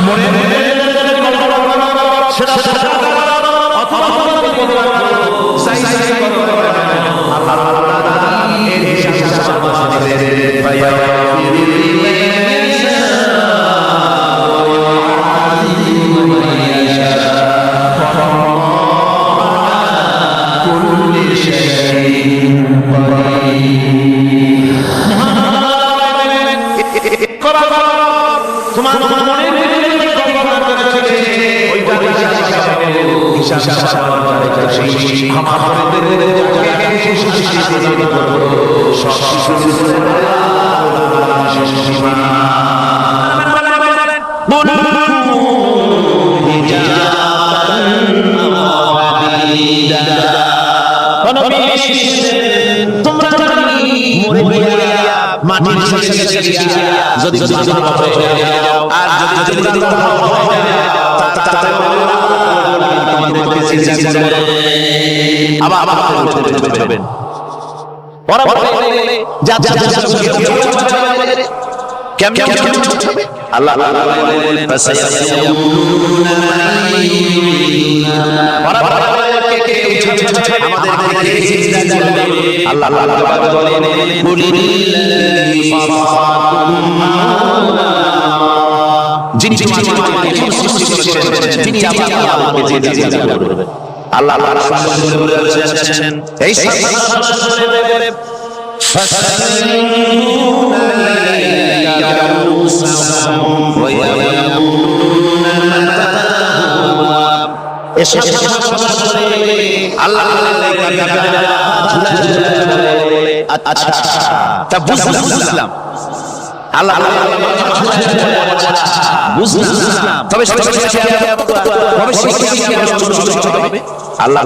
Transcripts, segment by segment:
মনে সেটা অথবা বুঝলাম আল্লাহ বুঝলাম তবে আল্লাহ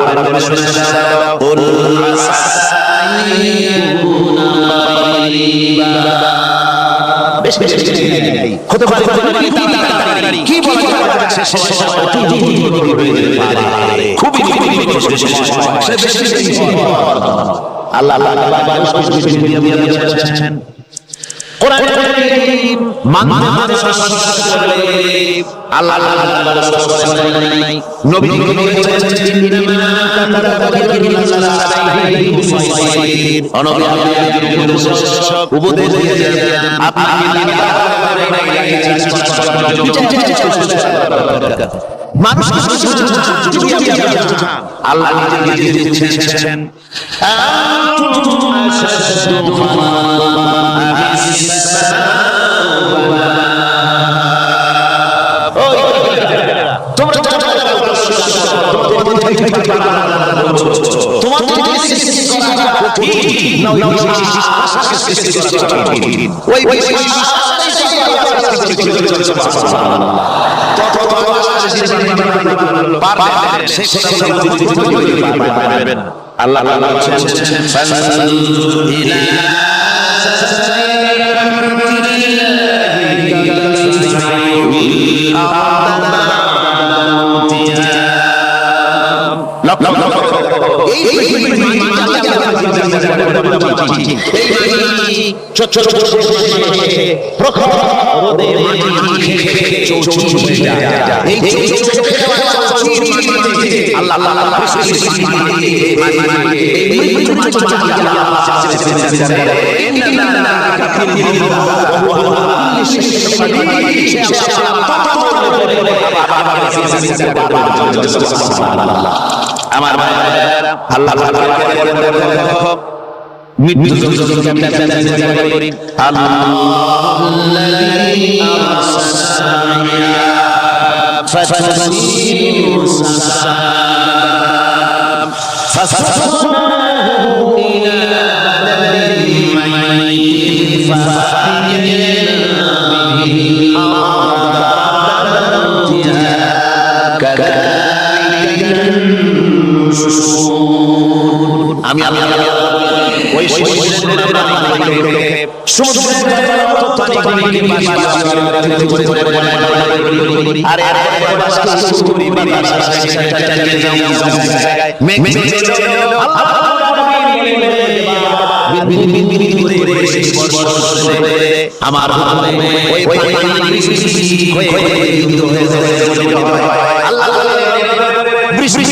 হতে পারে কি বলা আল্লাহ মানুষ আল্লাহ দিচ্ছেন আমার ভাইরা আল্লাহ মৃত্যু করি আমি ওই আমার ওই আল্লাহ বৃষ্টি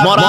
মরা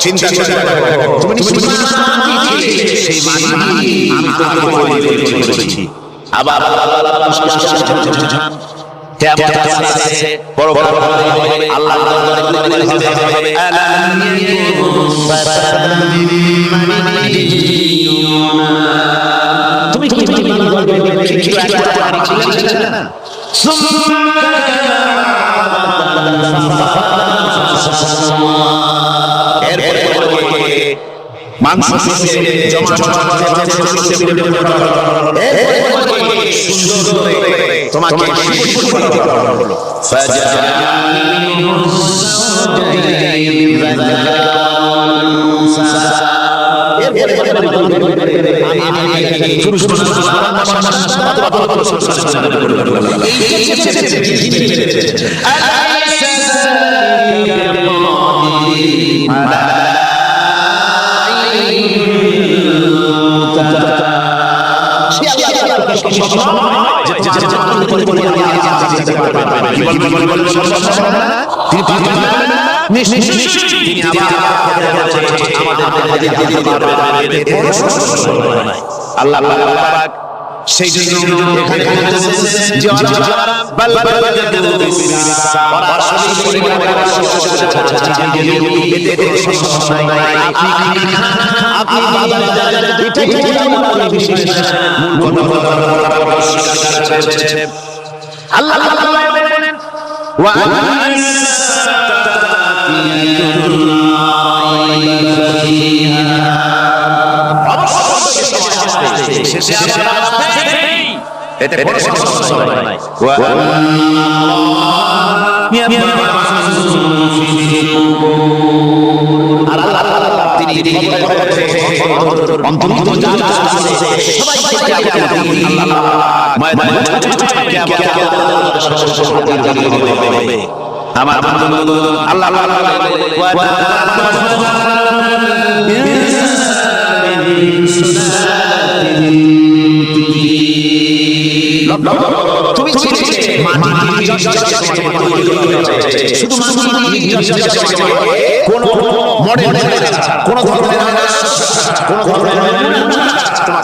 চিন্তা তুমি করেছি আবার সেই জন্য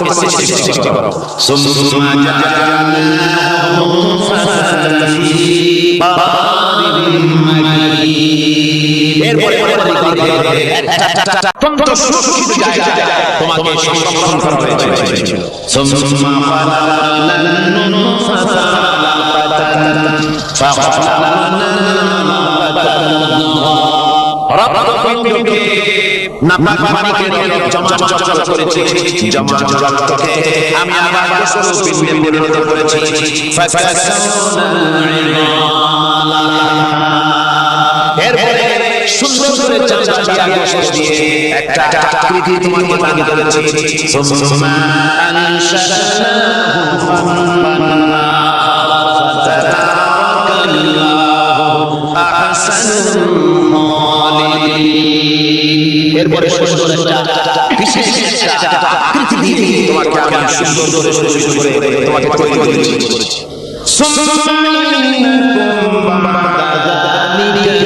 তোমাকে সৃষ্টি করো সুম্মা জাআলনাহু এরপরে একটা অত্যন্ত সুরক্ষিত জায়গায় তোমাকে সংরক্ষণ করা হয়েছিল সুম্মা খালাকনান নুতফাতা আলাকাতান ফাখালাকনা রক্তপিণ্ডকে নাপাক পানিকে জমা করেছি জমা রক্তকে আমি আবার গোসল পিণ্ডে পরিণত করেছি এরপরে সুন্দর করে চামড়া দিয়ে একটা আকৃতি তোমাকে বানিয়ে দিয়েছি সুম্মা আনশানাহু ফানবানা ফাতাবারাকাল্লাহু আহসানুল খালিকিন এরপরে সুন্দর একটা বিশেষ একটা আকৃতি দিয়ে তোমাকে আমি সুন্দর করে তোমাকে তৈরি করেছি সুম্মা ইন্নাকুম বা'দা যালিকা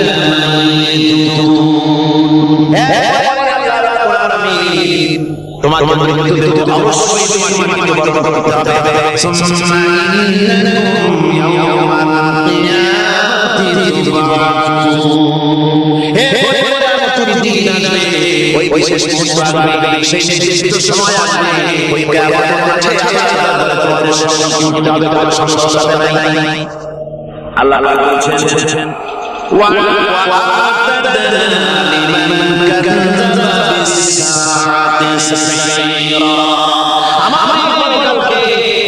তোমার অবশ্যই তোমার মৃত্যু বরণ করতে হবে সুম্মা ইন্নাকুম ইয়াওমাল কিয়ামাতি তুবআসুন কিয়ামতের দিন আসবে ওই বিশেষ মুহূর্ত সেই নির্দিষ্ট সময় আসবে ওই কিয়ামতের মাঝে আল্লাহ তোমাদের সম্মুখীন হতে হবে কোনো সমস্যা নাই আল্লাহ বলছেন وَأَعْتَدْنَا لِمَنْ كَذَّبَ بِالسَّاعَةِ سَعِيرًا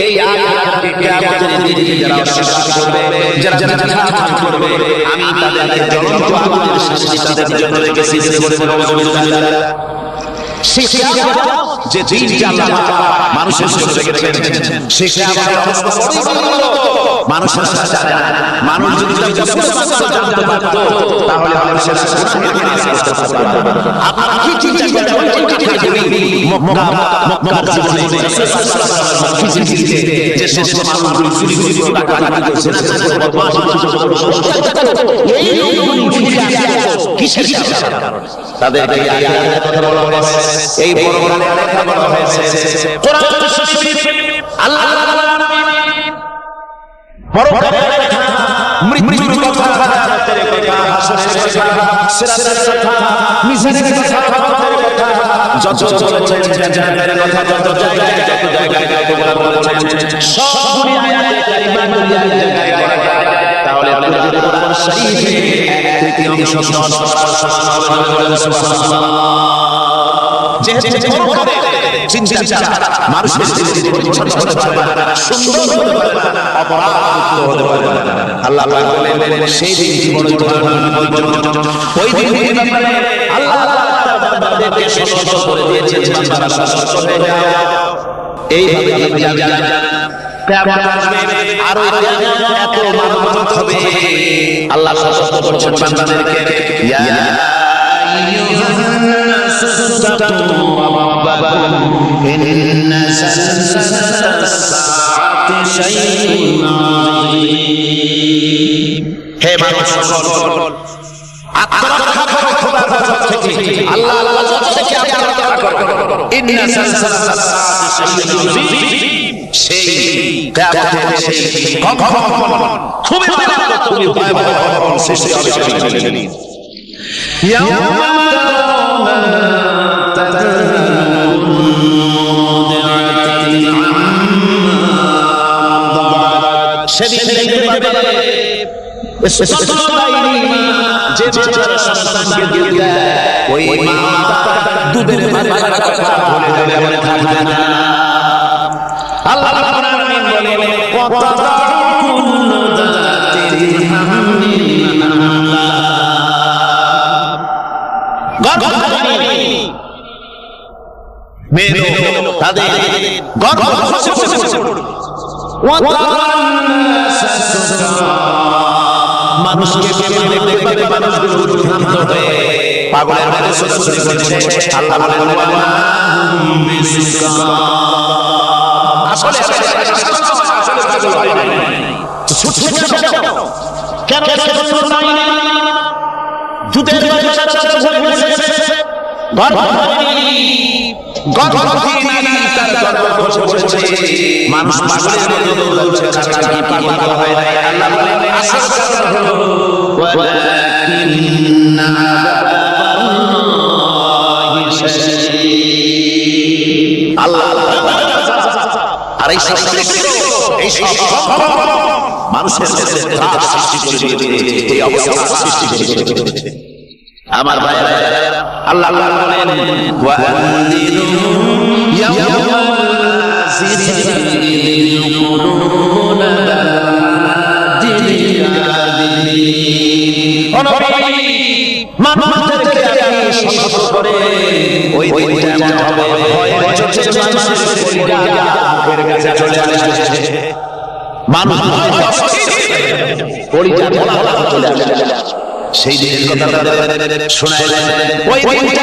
এই আয়াতকে কিয়ামতের দিনে যারা অস্বীকার করবে যারা মিথ্যা করবে আমি তাদেরকে জ্বলন্ত আগুনের শাস্তি তাদের জন্য রেখেছি সেই কিয়ামত যে দিনটা আল্লাহ মানুষের জন্য রেখেছেন সেই কিয়ামতের অবস্থা মানুষের সাথে মানুষ যদি জানতে পারত তাহলে মানুষের সাথে আপনারা কি চিন্তা করেন মক্কার জীবনে যে সমস্ত মানুষগুলো চুরি করে টাকা করছে এই লোকগুলো কিসের কারণে তাদেরকে আয়াতের কথা বলা হয়েছে এই বড় বড় কথা বলা হয়েছে কোরআন শরীফ আল্লাহ বড় কথা মৃত্যুর কথা জান্নাতের কথা হাসরের কথা সিরাতের কথা মিজানের কথা যত জান্নাতের কথা যত জায়গায় বলা বলেছেন সবগুলি আয়াতে কারিমা জায়গায় তাহলে কোরআন শরীফে এক তৃতীয়াংশ সুবহানাল্লাহ যেহেতু চিন্তা মানুষের জীবনে হতে পারে না সুন্দর হতে পারে না অপরাধ হতে পারে না আল্লাহ পাক বলেন সেই দিন জীবনে ওই দিনের ব্যাপারে আল্লাহ তাদেরকে সতর্ক করে দিয়েছেন বান্দারা সতর্ক হয়ে যাও এইভাবে কিয়ামত আসবে আর ওই কিয়ামত এত মারাত্মক হবে আল্লাহ সতর্ক করছেন বান্দাদেরকে ইয়া আইয়ুহান নাস তাকু রাব্বাকুম ইন্না সালসালাস সাআতি শাইউন আযীম হে মানুষ সকল আত্মরক্ষা করো খোদার গজব থেকে আল্লাহর গজব থেকে আত্মরক্ষা করো ইন্না সালসালাস সাআতি শাইউন আযীম সেই কিয়ামতের সেই কখন খুবই ভয়াবহ খুবই ভয়াবহ সৃষ্টি হবে সেদিন ইয়াউমা তারাউনা তাযালু মুদিআতিন আম্মা দাবাত সেদিন দেখতে পাবে যে বাচ্চারা সন্তানকে দিয়ে দেয় ওই মা দুধের বাচ্চার কথা বলে থাকবে না আল্লাহ রাব্বুল আলামিন বলেন ওয়াতাযা কুল্লু যাতিন হামলিন হামলা গর্ভধারিণী মেয়ে তাদের গর্ভ খসে পড়বে মানুষকে দেখতে মানুষগুলো ভ্রান্ত হয়ে পাগলের মতো ছুটছুটি করছে আল্লাহ বলেন আসলে পাগল হয় না ছুটছে কেন দুধের বাচ্চা ভরে গেছে গর্ভধারিণী গর্ভবতী নারী তার গর্ভ খসে পড়েছে, মানুষ পাগলের মতো দৌড়াচ্ছে, তারা কি পাগল হয় নাই? আল্লাহ বলেন আসল কারণ হলো ওয়ালাকিন্না আযাবাল্লাহি শাদীদ। আল্লাহ আর এই সব মানুষের ত্রাস সৃষ্টি করে এই অবস্থা সৃষ্টি করেছে। আমার ভাইরা আল্লাহ বলেন ওয়া আনযিরু ইয়াওমাল আসিরিল কুলুনা বাদিলিয়াদিন। মানুষদেরকে আমি সতর্ক করে ওই দিনটা এমন হবে ভয়ে চোখে মানুষের কলিজা বুকের কাছে চলে আসবে, মানুষ কলিজা বলা চলে আসবে। সেই দিনের কথা শোনায় ওই দিনটা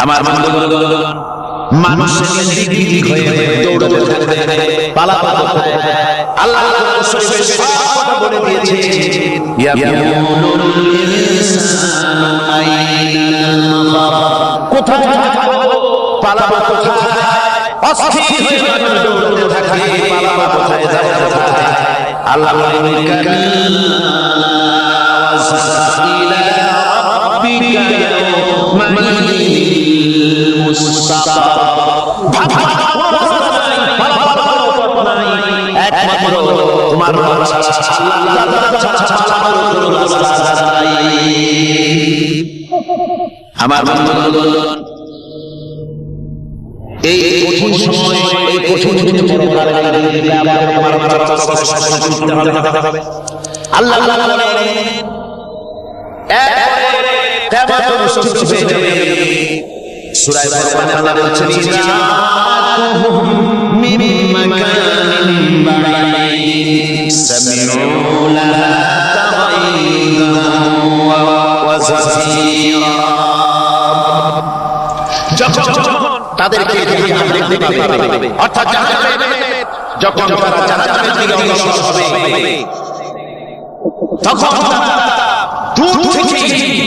আমার মানুষের দিক দিক হয়ে দৌড়াতে থাকবে, পালাপালা করতে থাকবে। আল্লাহ রাসূলের কথা বলে দিয়েছে ইয়াকুলুল ইনসানু আইনাল মাফার, কোথায় পালাপালা কোথায়, অস্থির হয়ে দৌড়াতে থাকবে, পালাপালা কোথায় যাবে কোথায়। আল্লাহ বলেন কাল্লা ওয়াসাইলা রাব্বিকা ইয়াওমাইদিল মুস্তাকার। একমাত্র তোমার আমার বন্ধুগণ, এই কঠিন সময়, এই কঠিন আল্লাহ সূরা ফুরকানে আল্লাহ বলছেন মিন মাকানিন বাঈদ সামিউ লাহা তাগাইযান ওয়া যাফীরা। যখন তাদেরকে জাহান্নাম দেখতে পাবে, অর্থাৎ যখন তারা জান্নাতের দিকে অগ্রসর হবে, তখন দূর থেকে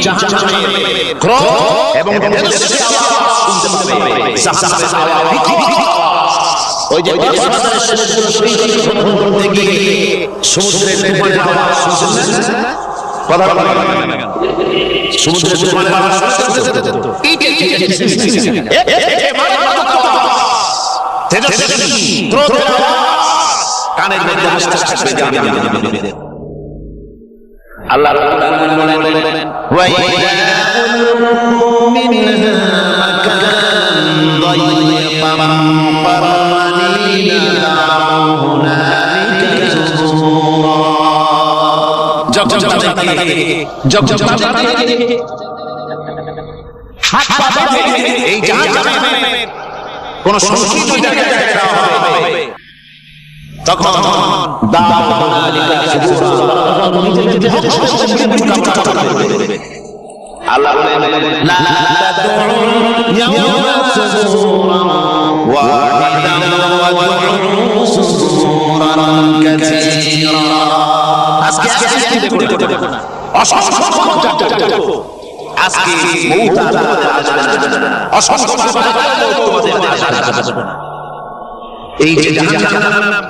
জাহান্নামের ক্রোধ এবং তেজস্ক্রিয় আওয়াজ শুনতে পাবে। জাহান্নামের আওয়াজ, ওই যে সমুদ্র করতে গিয়ে সমুদ্রের তুফানের আওয়াজ শুনছেন না? কথা বলেন না কেন? সমুদ্রের তুফানের আওয়াজ শুনছেন তো? তেজস্ক্রিয় ক্রোধের আওয়াজ কানের মধ্যে আসতে থাকবে জাহান্নামের। আল্লাহ রাব্বুল আলামিন বলেন ওয়া ইযা মিনহা মাকান দায়্যিকাম ফারাদিনা হুনালিকা সুবুরা। যখন হাত পাবে এই জাহান্নামে কোন সংকীর্ণ জায়গায় দেখা হবে, তখন আল্লাহ বলেন লা তাদউ ইয়াওমা সুবুরান ওয়াহিদান ওয়া দুউ সুবুরান কাসীরা। আজকে দেখো না, অসংখ্য আজকে মউত আসবে না, অসংখ্য তোমাদের মাঝে আসবে না। এই যে জাহান্নাম,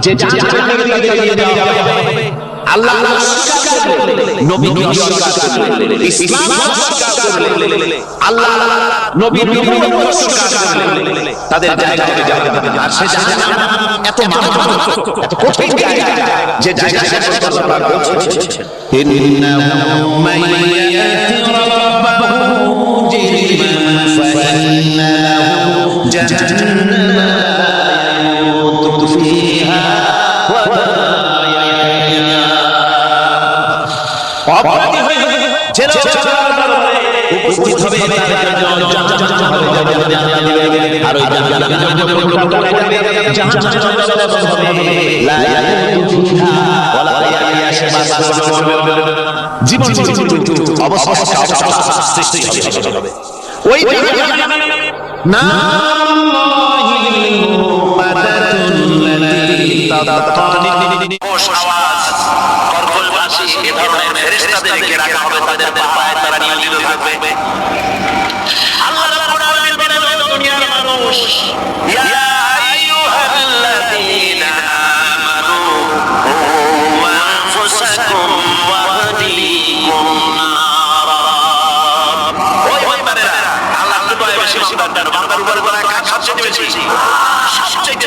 যে জাহান্নামে দিয়ে দেওয়া হবে, আল্লাহ অস্বীকার করলে, নবীকে অস্বীকার করলে, ইসলাম অস্বীকার করলে, আল্লাহ নবীর বিরুদ্ধে অস্বীকার করলে তাদের জায়গা হবে জাহান্নাম। আর সেই জাহান্নাম এত মারাত্মক, এত কঠিন জায়গা, যে জায়গায় আল্লাহ বলছেন ইন্নাহু মাইয়াতি রাব্বাহু মুজরিমান ফাইন্না লাহু জাহান্নামা ইয়ামুতু ফিহা ওয়া লা ইয়াহয়া। অপরাধী হয়ে জেলে উপস্থিত হবে, তাদের জন্য জাহান্নাম হবে, আর আর ওই জাহান্নামে যখন লোকটা পড়ে যাবে জাহান্নামে হবে লা ইয়ামুতু ফিহা ওয়ালা ইয়াশা জীবন অবস্থা সৃষ্টি হবে ওই জাহান্নামে নাল্লাহিল মুবাদাতুল্লাতী তাতানি আওয়াজ করকলবাসী এ ধরনের ফেরেশতাদেরকে রাখা হবে তাদের পায়ে তারা নিয়োজিত থাকবে আল্লাহ রাব্বুল আলামিন বলেন দুনিয়ার মানুষ ইয়া আইয়ুহাল্লাযীনা আমানু ওয়া আনফুসাকুম ওয়া আহলিকুম নারা ওই বান্দারা আল্লাহ দয়া বেশি বান্দার বান্দার উপর করা কাজ সবচেয়ে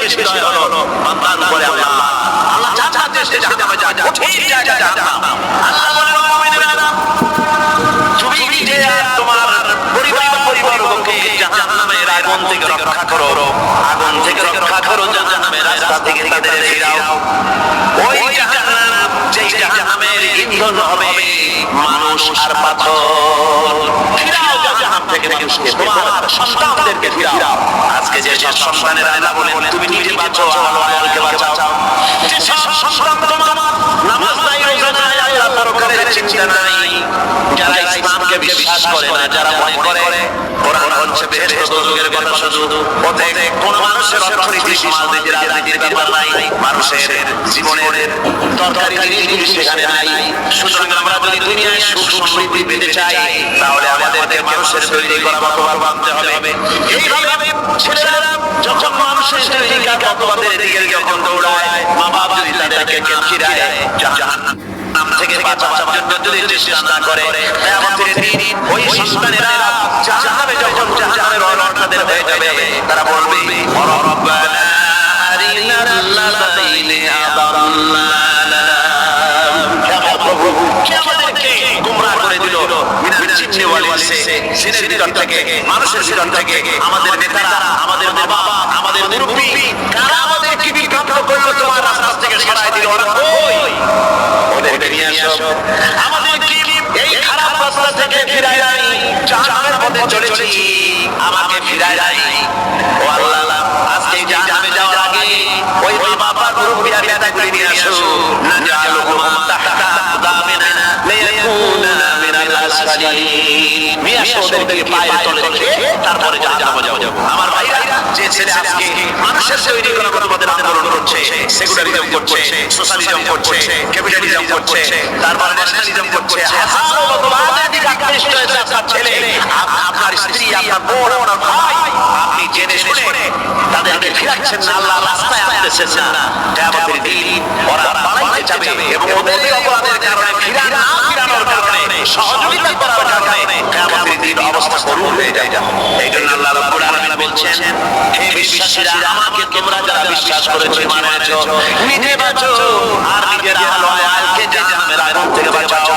বেশি দয়া হলো বান্দার উপরে আল্লাহ আল্লাহ চাচ্ছে সে জাহান্নামে যায় কঠিন জায়গা জাহান্নাম আল্লাহ বলেন মুমিনেরা তুমি নিজে আর তোমার পরিবারকে জাহান্নামের আগুন থেকে রক্ষা করো জাহান্নামের রাস্তা থেকে তাদের ফিরাও ওই জাহান্নাম যেই জাহান্নামের ইন্ধন হবে মানুষ আর পাথর ফিরাও জাহান্নাম থেকে মানুষকে তোমার সন্তানদেরকে ফিরাও আজকে যে সব সন্তানেরা আল্লাহ বলেন তুমি নিজে বাঁচো আলো আলোকে বাঁচাও যে সব সন্তান তোমার নামাজ নাই রোজা নাই আল্লাহ পরকালের চিন্তা নাই যারা ইসলামকে বিশ্বাস করে না যারা ভয় করে কোরআন হচ্ছে বেহেশত দোজখের কথা শুধু ওতে কোন মানুষের অর্থনীতি সমাজনীতি রাজনীতির ব্যাপার নাই মানুষের জীবনের দরকারি জিনিসগুলি সেখানে নাই সুতরাং আমরা যদি দুনিয়ায় সুখ সমৃদ্ধি পেতে চাই তাহলে আমাদেরকে মানুষের তৈরি করা মতবাদ মানতে হবে এইভাবে ছেলেরা যখন মানুষের তৈরি মতবাদের দিকে যখন দৌড়ায় মা বাবা যদি তাদেরকে ফিরায় জাহান্নাম থেকে বাঁচার জন্য যদি চেষ্টা না করে কিয়ামতের দিন ওই সন্তানেরা জাহান্নামে যখন জাহান্নামের অর্থাদের হয়ে যাবে তারা বলবে রব্বানা আরিনাল্লাযীনা আদাল্লানা প্রভু কে আমাদেরকে গোমরাহ করে দিল মিনাল জিন্নি ওয়াল ইনসি জিনের ভিতর থেকে মানুষের ভিতর থেকে আমাদের নেতারা আমাদের মা বাবা আমাদের মুরব্বি কারা আমাদেরকে বিভ্রান্ত করলো তোমার রাস্তা থেকে সরায় দিল ওরা কই ওদেরকে নিয়ে আসো আমাদেরকে এই খারাপ রাস্তা থেকে ফিরায় নাই জাহান্নামের পথে চলেছি আমাকে ফিরায় নাই ও আল্লাহ আজকে জাহান্নামে যাওয়ার আগে ওই মা বাবা মুরব্বি আর নেতাগুলি নিয়ে আসো নাজালুহুম তাহতা দামিনা লিয়াকুনা মিনাল আসফালিন নিয়ে আসো ওদেরকে পায়ের তলে রেখে তারপরে জাহান্নামে যাব আমার ভাইরা যে ছেলে আজকে মানুষের তৈরি করা মতবাদের আন্দোলন করছে সেকুলারিজম করছে সোশ্যালিজম করছে ক্যাপিটালিজম করছে তারপরে ন্যাশনালিজম করছে হাজারো মতবাদের দিকে আকৃষ্ট হয়েছে আপনার ছেলে আপনার স্ত্রী আপনার বোন আপনার ভাই আপনি জেনে শুনে তাদেরকে ফিরাচ্ছেন না আল্লাহ রাস্তায় আনতেছেন না কিয়ামতের দিন ওরা পালাইতে যাবে এবং ওদের এই অপরাধের কারণে ফিরানোর কারণে সহযোগিতা করার কারণে কিয়ামতের দিন অবস্থা করুণ হয়ে যায় এইজন্য আল্লাহ রাব্বুল আলামিন বলছেন হে বিশ্বাসীরা আমাকে তোমরা যারা বিশ্বাস করেছো মানেছো নিজে বাঁচো আর নিজের আহল ওয়ালাকে জাহান্নামের আগুন থেকে বাঁচাও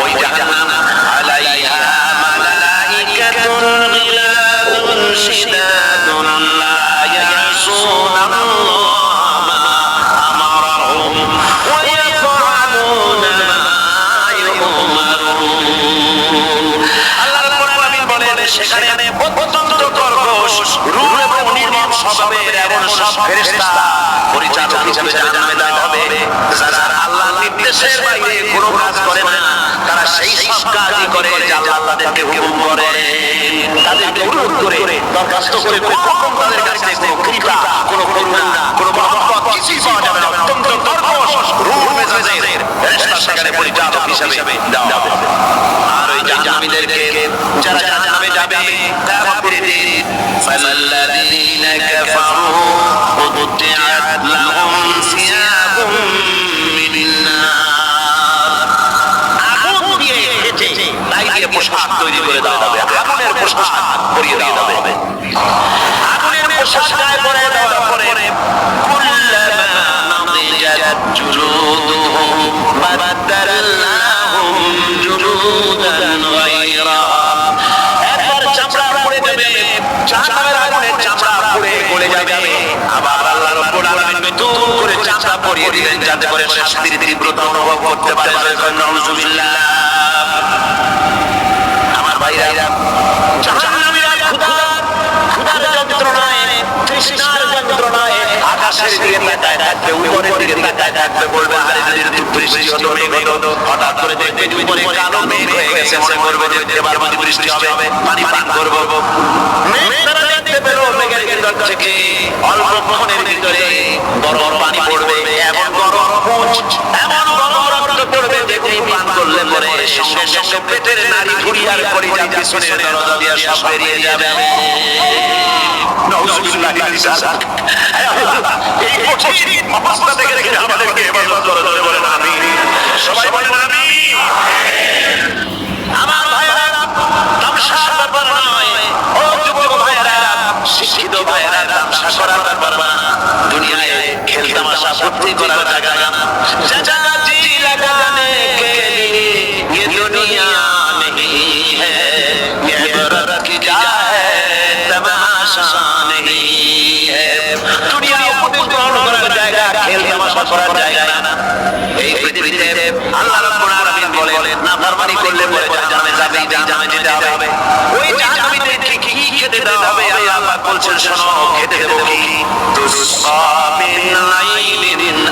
ওই জাহান্নাম আলাইহা মালাইকাতুন গিলাদুন শিদাদুন লা ইয়াসুনাল্লাহ মা আমারহুম ওয়া ইয়াফআলুনা মা ইউমারুন আল্লাহ রাব্বুল আলামিন বলেন সেখানে অত্যন্ত কর্কশ রূপ এবং নির্মম স্বভাবের এমন সব ফেরেশতা পরিচালক হিসেবে জাহান্নামে দেওয়া হবে যারা আল্লাহর নির্দেশের বাইরে কোনো কাজ করে না তারা সেই সব কাজই করে যা আল্লাহ তাদেরকে হুকুম করে তাদেরকে অনুরোধ করে দরখাস্ত করে কোনো রকম তাদের কাছে কোনো কৃপা কোনো করুণা কোনো মহব্বত কিছুই পাওয়া যাবে না অত্যন্ত কর্কশ রূপ মেজাজের ফেরেশতা সেখানে পরিচালক হিসেবে দেওয়া হবে আর ওই জাহান্নামীদেরকে যারা জাহান্নামে যাবে কিয়ামতের দিন ফাল্লাযীনা কাফারু কুতিআত লাহুম সিয়াবুম মিন নার আগুন দিয়ে কেটে তাই দিয়ে পোশাক তৈরি করে দেওয়া হবে আগুনের পোশাক পরিয়ে দেওয়া হবে আগুনের পোশাক গায়ে পরিয়ে দেওয়ার পরে কুল্লামা নাদিজাত জুলুদুহুম বাদদালনাহুম জুলুদান গায়রাহা একবার চামড়া পড়ে যাবে জাহান্নামের আগুনে চামড়া পড়ে গলে যাবে আবার আল্লাহ রাব্বুল আলামিন নতুন করে চামড়া পরিয়ে দিবেন যাতে করে শাস্তির তীব্রতা অনুভব করতে পারে নাউযুবিল্লাহ আমার ভাইরা জাহান্নামীরা ক্ষুধার যন্ত্রণায় আকাশের দিকে তাকায় থাকবে, উপরের দিকে তাকায় থাকবে, বলবে আরে যদি বৃষ্টি হতো, মেঘ হতো, হঠাৎ করে দেখবে উপরে কালো মেঘ হয়ে গেছে, মনে করবে যে এবার বুঝি বৃষ্টি হবে, পানি পান করবো। মেঘ দেখতে পেল, মেঘের ভিতর থেকে অল্পক্ষণের ভিতরে গরম পানি পড়বে, এমন গরম পুঁজ, এমন গরম রক্ত পড়বে যে তিনি পান করলে পরে সঙ্গে সঙ্গে পেটের নাড়ি ভুঁড়ি আর কলিজা পিছনের দরজা দিয়ে সব বেরিয়ে যাবে। নাউজুবিল্লাহ। এই কঠিন অবস্থা থেকে রেখে আমাদেরকে হেফাজত করো, জোরে বলেন আমিন। সবাই বলেন আমিন। আমার ভাইয়েরা, তামসার ব্যাপার নয়। ও যুবক ভাইয়েরা, শিক্ষিত ভাইয়েরা, তামসা করার ব্যাপার না। দুনিয়ায় খেল তামাশা ফুর্তি করার জায়গা না। জায়গা জি লাগানে কে লিয়ে ये दुनिया नहीं है, ये इबरत की जा है, तमाशा नहीं है। দুনিয়া উপদেশ গ্রহণ করার জায়গা, খেল তামাশা করার জায়গা না। এই পৃথিবীতে আল্লাহ রাব্বুল আলামিন বলেন, নাফরমানি করলে পরে জাহান্নামে যাবে, জাহান্নামে যেতে হবে। ওই জাহান্নামীতে কি খেতে দেওয়া হবে? আল্লাহ পাক বলছেন, শোনো, খেতে দেব কি? তুসকা মিন আইনিন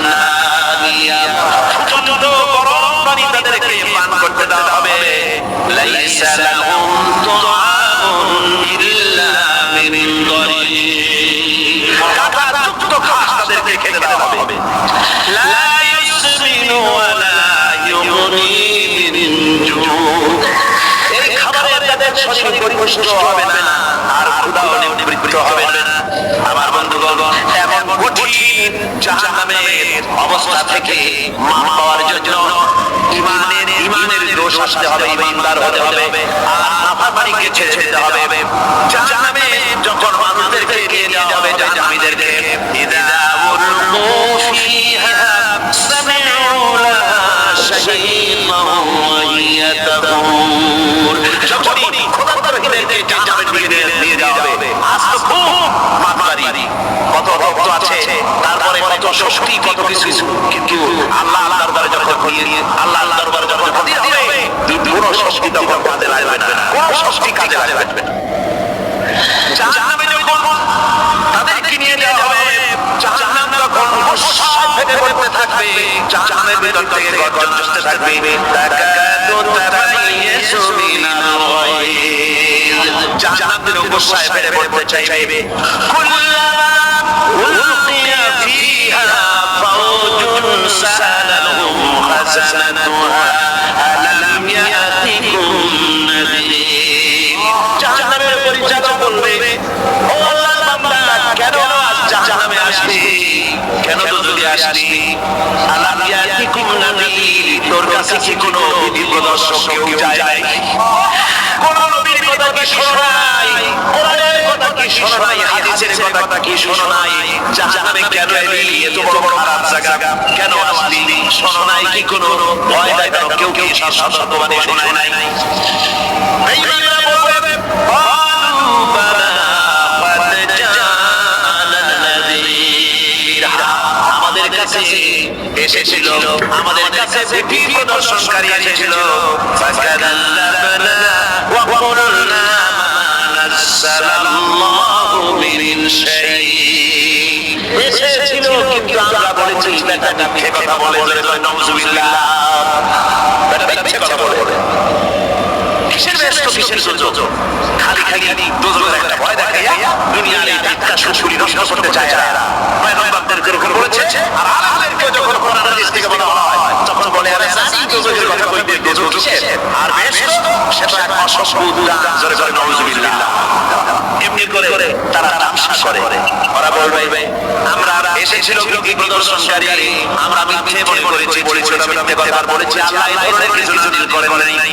আনিয়া, ফুটন্ত গরম পানি তাদেরকে পান করতে দেওয়া হবে। লাইসা লাহুম তুআমুন ইল্লা মিন দরিক, কাঁটাযুক্ত ঘাস তাদেরকে খেতে দেওয়া হবে। লা ইউসমিনু ওয়া লা ইউগনি মিন জু, এই খাবারে তাদের শরীর পরিপুষ্ট হবে না, আর ক্ষুধাও নিবৃত্ত হবে না। আমার বন্ধুগণ, এমন কঠিন জাহান্নামের অবস্থা থেকে মান পাওয়ার জন্য ইমানের দোষ আসতে হবে, ইমানদার হতে হবে, আর নাফরমানিকে ছেড়ে দিতে হবে। জাহান্নামে যখন মানুষদেরকে নিয়ে যাওয়া হবে, জাহান্নামীদেরকে, ইযা উলকু ফিহা সামিউ লাহা শাহীকান ওয়া হিয়া তাফুর, যখনই খোদারদেরকে জাহান্নামের দিকে নিয়ে যাওয়া হবে, আস্ত খুব মাতবাড়ি, কত রক্ত আছে, তারপরে কত শক্তি, কত কিছু, কিন্তু আল্লাহর দরবারে যখন নিয়ে আল্লাহর দরবারে যখন হাজির হবে, কোনো শক্তি তখন কাজে লাগবে না, কোনো শক্তি কাজে লাগবে না। জাহান্নামে যখন তাদেরকে নিয়ে যাওয়া হবে, জাহান্নাম তখন সব ফেটে পড়তে থাকবে, জাহান্নামের ভিতর থেকে গর্জন আসতে থাকবে, তাকাদু তাবাইয়াসু মিনাল গায়জ, জাহান্নামের অবস্থায় ফেটে পড়তে চাইবে। কুল্লামা উলকিয়া ফিহা ফাওজুন সালাহুম খাযানাতুহা আলাম ইয়াতিকুম নাযীর, জাহান্নামের পরিচালক বলবে, ও আল্লাহর বান্দা, কেন আজ জাহান্নামে আসলি, কেন দুজকে আসলি? আলাম ইয়াতিকুম নাযীর, তোর কাছে কি কোনো বিধি প্রদর্শক কেউ যায় নাই? কোন নবীর কথা কি শোনো নাই? কোরআনের কথা কি শোনো নাই? হাদিসের কথা কি শোনো নাই? জাহান্নামে কেন এলি? এত বড় বড় খারাপ জায়গা কেন আসলি? শোনো নাই কি কোনো ভয় দেখানো কেউ কেউ সতর্কবাণী শোনায় নাই? বেঈমানরা বলবে, ক্বালু বালা ক্বাদ জাআনা নাযীর, আমাদের কাছে এসেছিল, আমাদের কাছে বিধি প্রদর্শনকারী এসেছিল। ফাকাযাবনা ওয়া কুলনা মা নাযালাল্লাহু মিন শাই, এসেছিল কিন্তু আমরা বলেছি এটা মিথ্যে কথা বলে, নাউজুবিল্লাহ, এটা মিথ্যে কথা বলে। কিসের ব্যস্ত, কিসের জন্য? খালি খালি দুজনের একটা ভয় দেখাইয়া দুনিয়ার এই টাটকা সুশুরি নষ্ট করতে চায় এরা। পয়গম্বরদের যেরকম বলেছে, আর আমাদেরকে যখন কোরআন হাদিস থেকে বলা হয় তখন বলে, আরে জানি দুজনের কথা কইতে, দুজন কিসের? আর ব্যস্ত সেটা এক অসম্ভব গান, জোরে জোরে নাউজুবিল্লাহ। এমনি করে তারা তামসা করে, ওরা বলবে আমরা এসেছিল বিধি প্রদর্শনকারী, আমরা মিথ্যে মনে করেছি, বলেছি ওরা মিথ্যে কথা বলেছি, আল্লাহ এই ধরনের কিছু নাযিল করেন নাই।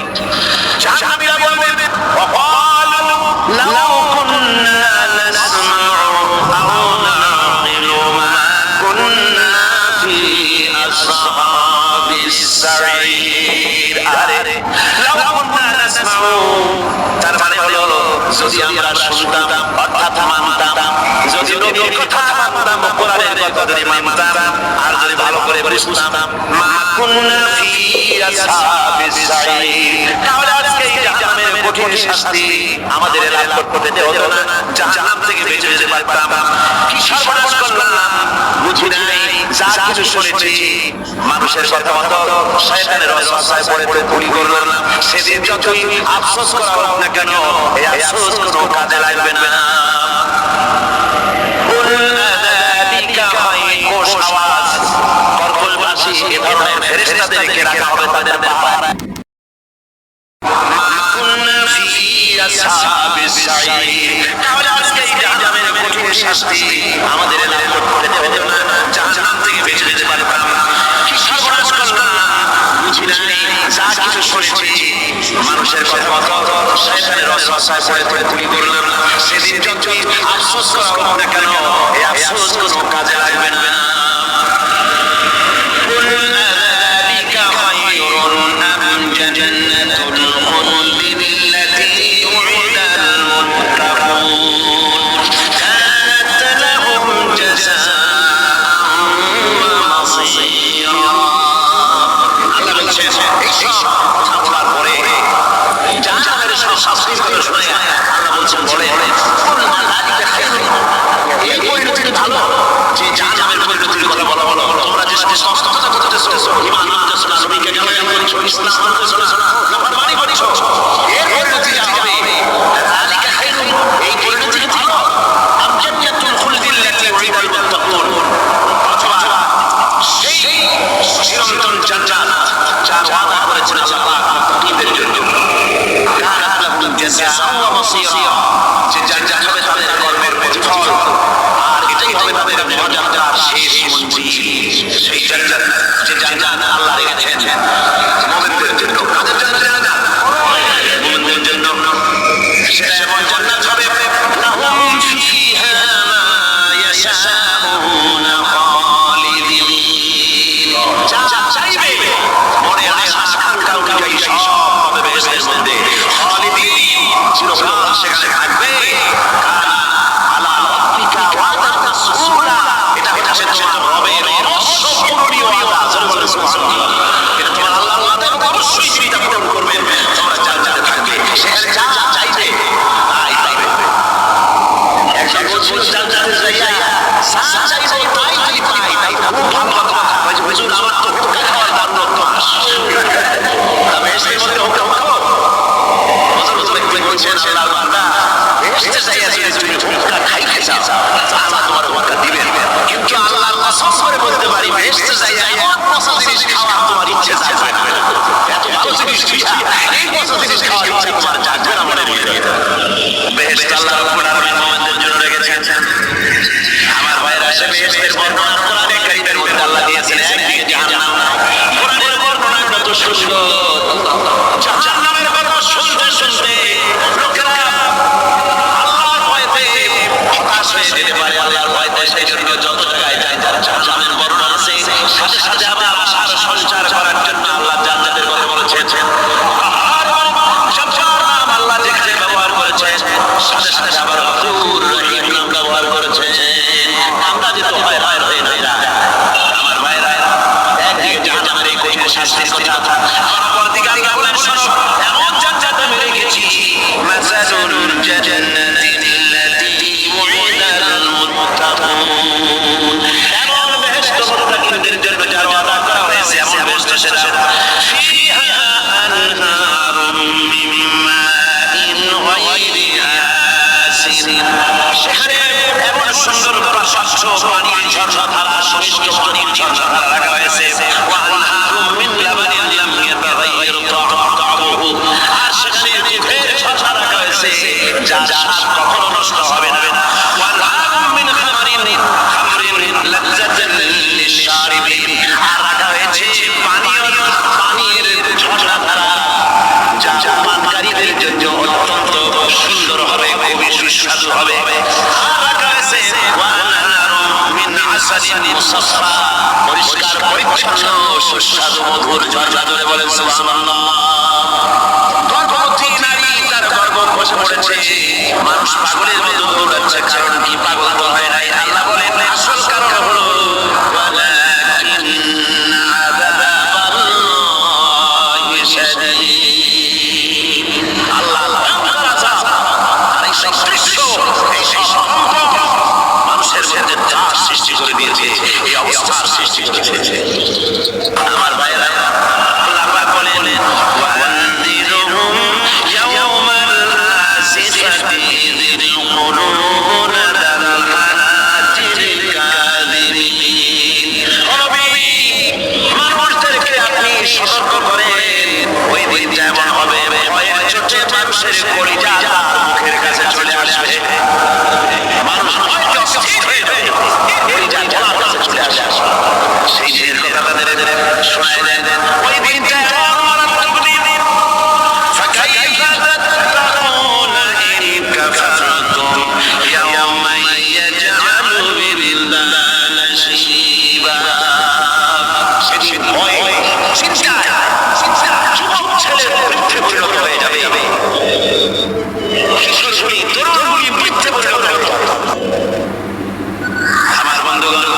জাহান্নামীরা বলবেন, ওয়াকালু লাউ কুন্না নাসমাউ আও নাকিলু মা কুন্না ফি আসহাবিস সাঈর, আরে লাউ কুন্না নাসমাউ, তার মানে হলো যদি আমরা শুনতাম অর্থাৎ মানতাম, যদি নবীর কথা মানতাম, কোরআনের কথা যদি মানতাম, আর যদি ভালো করে বুঝতাম, মা কুন্না ফি আসহাবিস সাঈর, তাহলে আজকে এই জাহান্নামের কঠিন শাস্তি আমাদের লাভ করতে হতো না, জাহান্নাম থেকে বেঁচে যেতে পারতাম। কি সর্বনাশ করলাম বুঝি নাই, যা কিছু শুনেছি মানুষের কথা মতো শয়তানের ওয়াসওয়াসায় পড়ে ভুল করলাম। সেদিন যতই আফসোস করা হোক না কেন, এই আফসোস কোনো কাজে লাগবে না। করকলবাসী এ ধরনের ফেরেশতাদেরকে রাখা হবে তাদের পাহারায়। তাহলে আজকে এই জাহান্নামের কঠিন শাস্তি আমাদের লাভ করতে হতো না, জাহান্নাম থেকে বেঁচে যেতে পারতাম। কি সর্বনাশ করলাম বুঝি নাই, যা কিছু শুনেছি মানুষের কথা মতো শয়তানের ওয়াসওয়াসায় পড়ে ভুল করলাম। সেদিন যতই আফসোস করা হোক না কেন, এই আফসোস কোনো কাজে লাগবে না। পরিষ্কার পরিচ্ছন্ন সুস্বাদু মধুর ঝর্ণা ধরে বলেন সুবহানাল্লাহ। গর্ভবতী নারী তার গর্ভ খসে পড়েছে, মানুষ পাগলের মতো দৌড়াচ্ছে, কারণ কি পাগল তো হয় নাই। আল্লাহ বলেন আসল কারণ হলো আল্লাহ সব দৃশ্য, এই সব কম্পন মানুষের মধ্যে ত্রাস সৃষ্টি করে দিয়েছে, এই অবস্থার সৃষ্টি করে দিয়েছে। আমার ভাইরা, আল্লাহ পাক বলেন ওয়ানদিরহুম ইয়াওমাল আসিফাতি ইযিল কুলুবু লাদাল হানাজিরিল কাযিমিন। ও নবী, মানুষদেরকে আপনি সতর্ক করেন, ওই দিনটা এমন হবে ভয়ের চোটে মানুষের কলিজা মুখের কাছে চলে আসবে, মানুষ ভয়ে অস্থির হয়ে যাবে, কলিজা গলার কাছে চলে আসবে। সেই দিনের কথা তাদের শোনায় দেন, ওই দিনটা এমন মারাত্মক দিন, ফাকাইফা তাত্তাকুনা ইন কাফারতুম ইয়াওমা ইয়াজআলু বিল-লালা শিবা। সেদিন ভয়, চিন্তায় যুবক ছেলের বৃদ্ধে পরিণত হয়ে যাবে, কিশোরী তরুণী বৃদ্ধে পরিণত হবে। আমার বন্ধুগণ,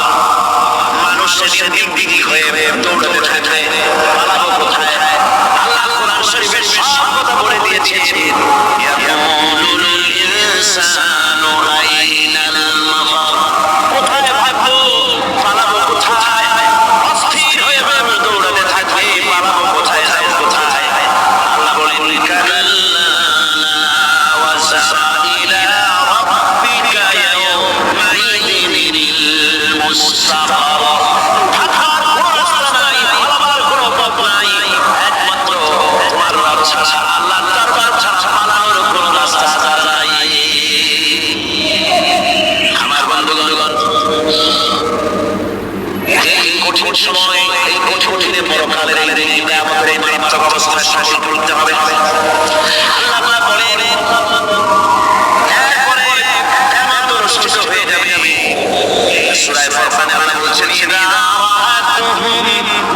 মানুষ সেদিন দিক দিক হয়ে দৌড়াতে থাকবে, পালাবো কোথায়? আল্লাহ কোরআন শরীফে সব কথা বলে দিয়েছেন। ইয়াকুলুল ইনসানু আইনাল মাফার, কোথায় ভাগবো, পালাবো কোথায়? অস্থির হয়ে দৌড়াতে থাকবে, পালাবো কোথায়, যাবো কোথায়? আল্লাহ বলেন কাল্লা ওয়াজা ইলা রাব্বিকা ইয়াওমাইযিনিল মুস্তাকার। থাকার কোনো রাস্তা নাই, পালাবার কোনো পথ নাই, একমাত্র তোমার রব ছাড়া, আল্লাহর দরবার ছাড়া পালানোর কোনো রাস্তা নাই। আমার বন্ধুগণ, এই কঠিন সময়, এই কঠিন পরকালের এই দিনটা আমাদের এই মারাত্মক অবস্থায় সামিল করতে হবে। আল্লাহ বলেন, এরপরে কিয়ামত অনুষ্ঠিত হয়ে যাবে। সূরা ফুরকানে আল্লাহ বলছেন, ইযা রাআতুহুম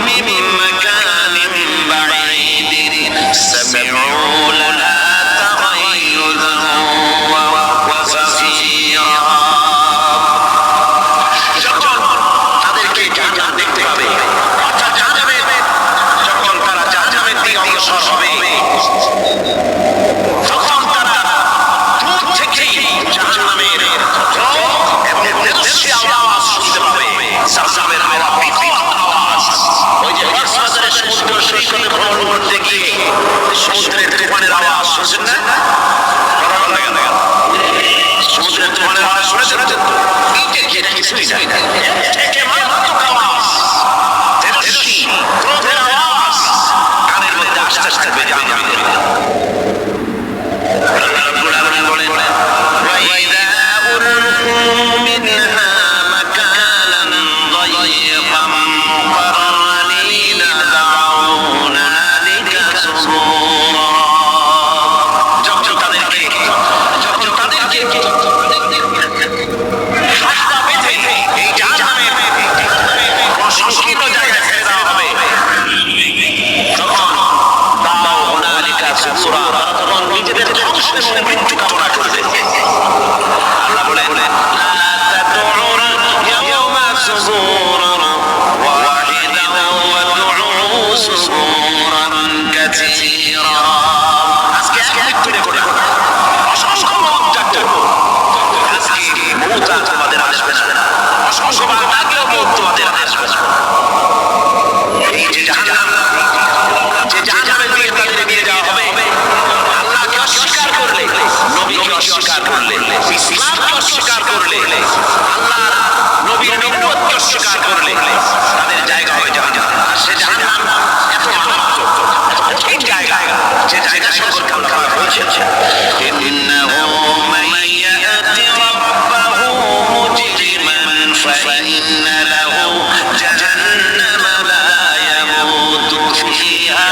মিন মাকানিন বাঈদিন সামি'উ লাহা তাগায়্যুযান ওয়া যাফীরা। যখন তাদেরকে জাহান্নাম দেখতে পাবে, অর্থাৎ জাহান্নামে, যখন তারা জাহান্নামের দিকে অগ্রসর হবে, তখন তারা দূর থেকেই জাহান্নামের ঝড় এবং তেজস্বী আওয়াজ শুনতে পাবে। জাহান্নামের হাওয়া, বিকট আওয়াজ। ওই যে কক্সবাজারের সমুদ্র সৈকতে ভ্রমণ করতে গিয়ে সমুদ্রের তুফানের আওয়াজ শুনছেন না? সমুদ্রের তুফানের আওয়াজ শুনেছেন? এটা কিছুই না, থেকে মারাত্মক আওয়াজ, তেজস্বী ক্রোধের আওয়াজ কানের মধ্যে আসতে থাকবে জাহান্নামের। রব্বুল আলামিন বলেন, ওয়াইদা উলকু মিনহা মাকানান দায়্যিকাম মুকাররানিনা দাউ হুনালিকা সুবুরা। যখন তাদেরকে রাস্তা বেঁধে এই জাহান্নামের সংকীর্ণ জায়গায় ফেলে দেওয়া হবে, তখন দাউ হুনালিকা সুবুরা, তখন নিজেদের ধ্বংস এবং মৃত্যু কামনা করবে। আল্লাহ বলেন, লা তাদউর ইয়াওমা সুবুরান ওয়াহিদান ওয়া দুউ সুবুরান কাসীরা। আজকে এক মৃত্যু করে অসংখ্য মৌত ডাকতে হবে। আজকে মৌত আর তোমাদের আসবে না, অসংখ্যবার ডাকলেও মৌত তোমাদের আসবে না। এই যে জাহান্নাম, যে জাহান্নামের দিকে তাদের নিয়ে যাওয়া হবে, আল্লাহকে অস্বীকার করলে, নবীকে অস্বীকার করলে, ইসলামকে অস্বীকার করলে, আল্লাহর নবীর নবুয়তকে অস্বীকার করলে, তাদের জায়গা হবে জাহান্নাম। আর সে জাহান্নাম এত মারাত্মক, এত কঠিন জায়গা, যে জায়গা সম্পর্কে আল্লাহ পাক বলেছেন, ইন্নাহু মান ইয়াতি রাব্বাহু মুজরিমান ফাইন্না লাহু জাহান্নামা লা ইয়ামুতু ফিহা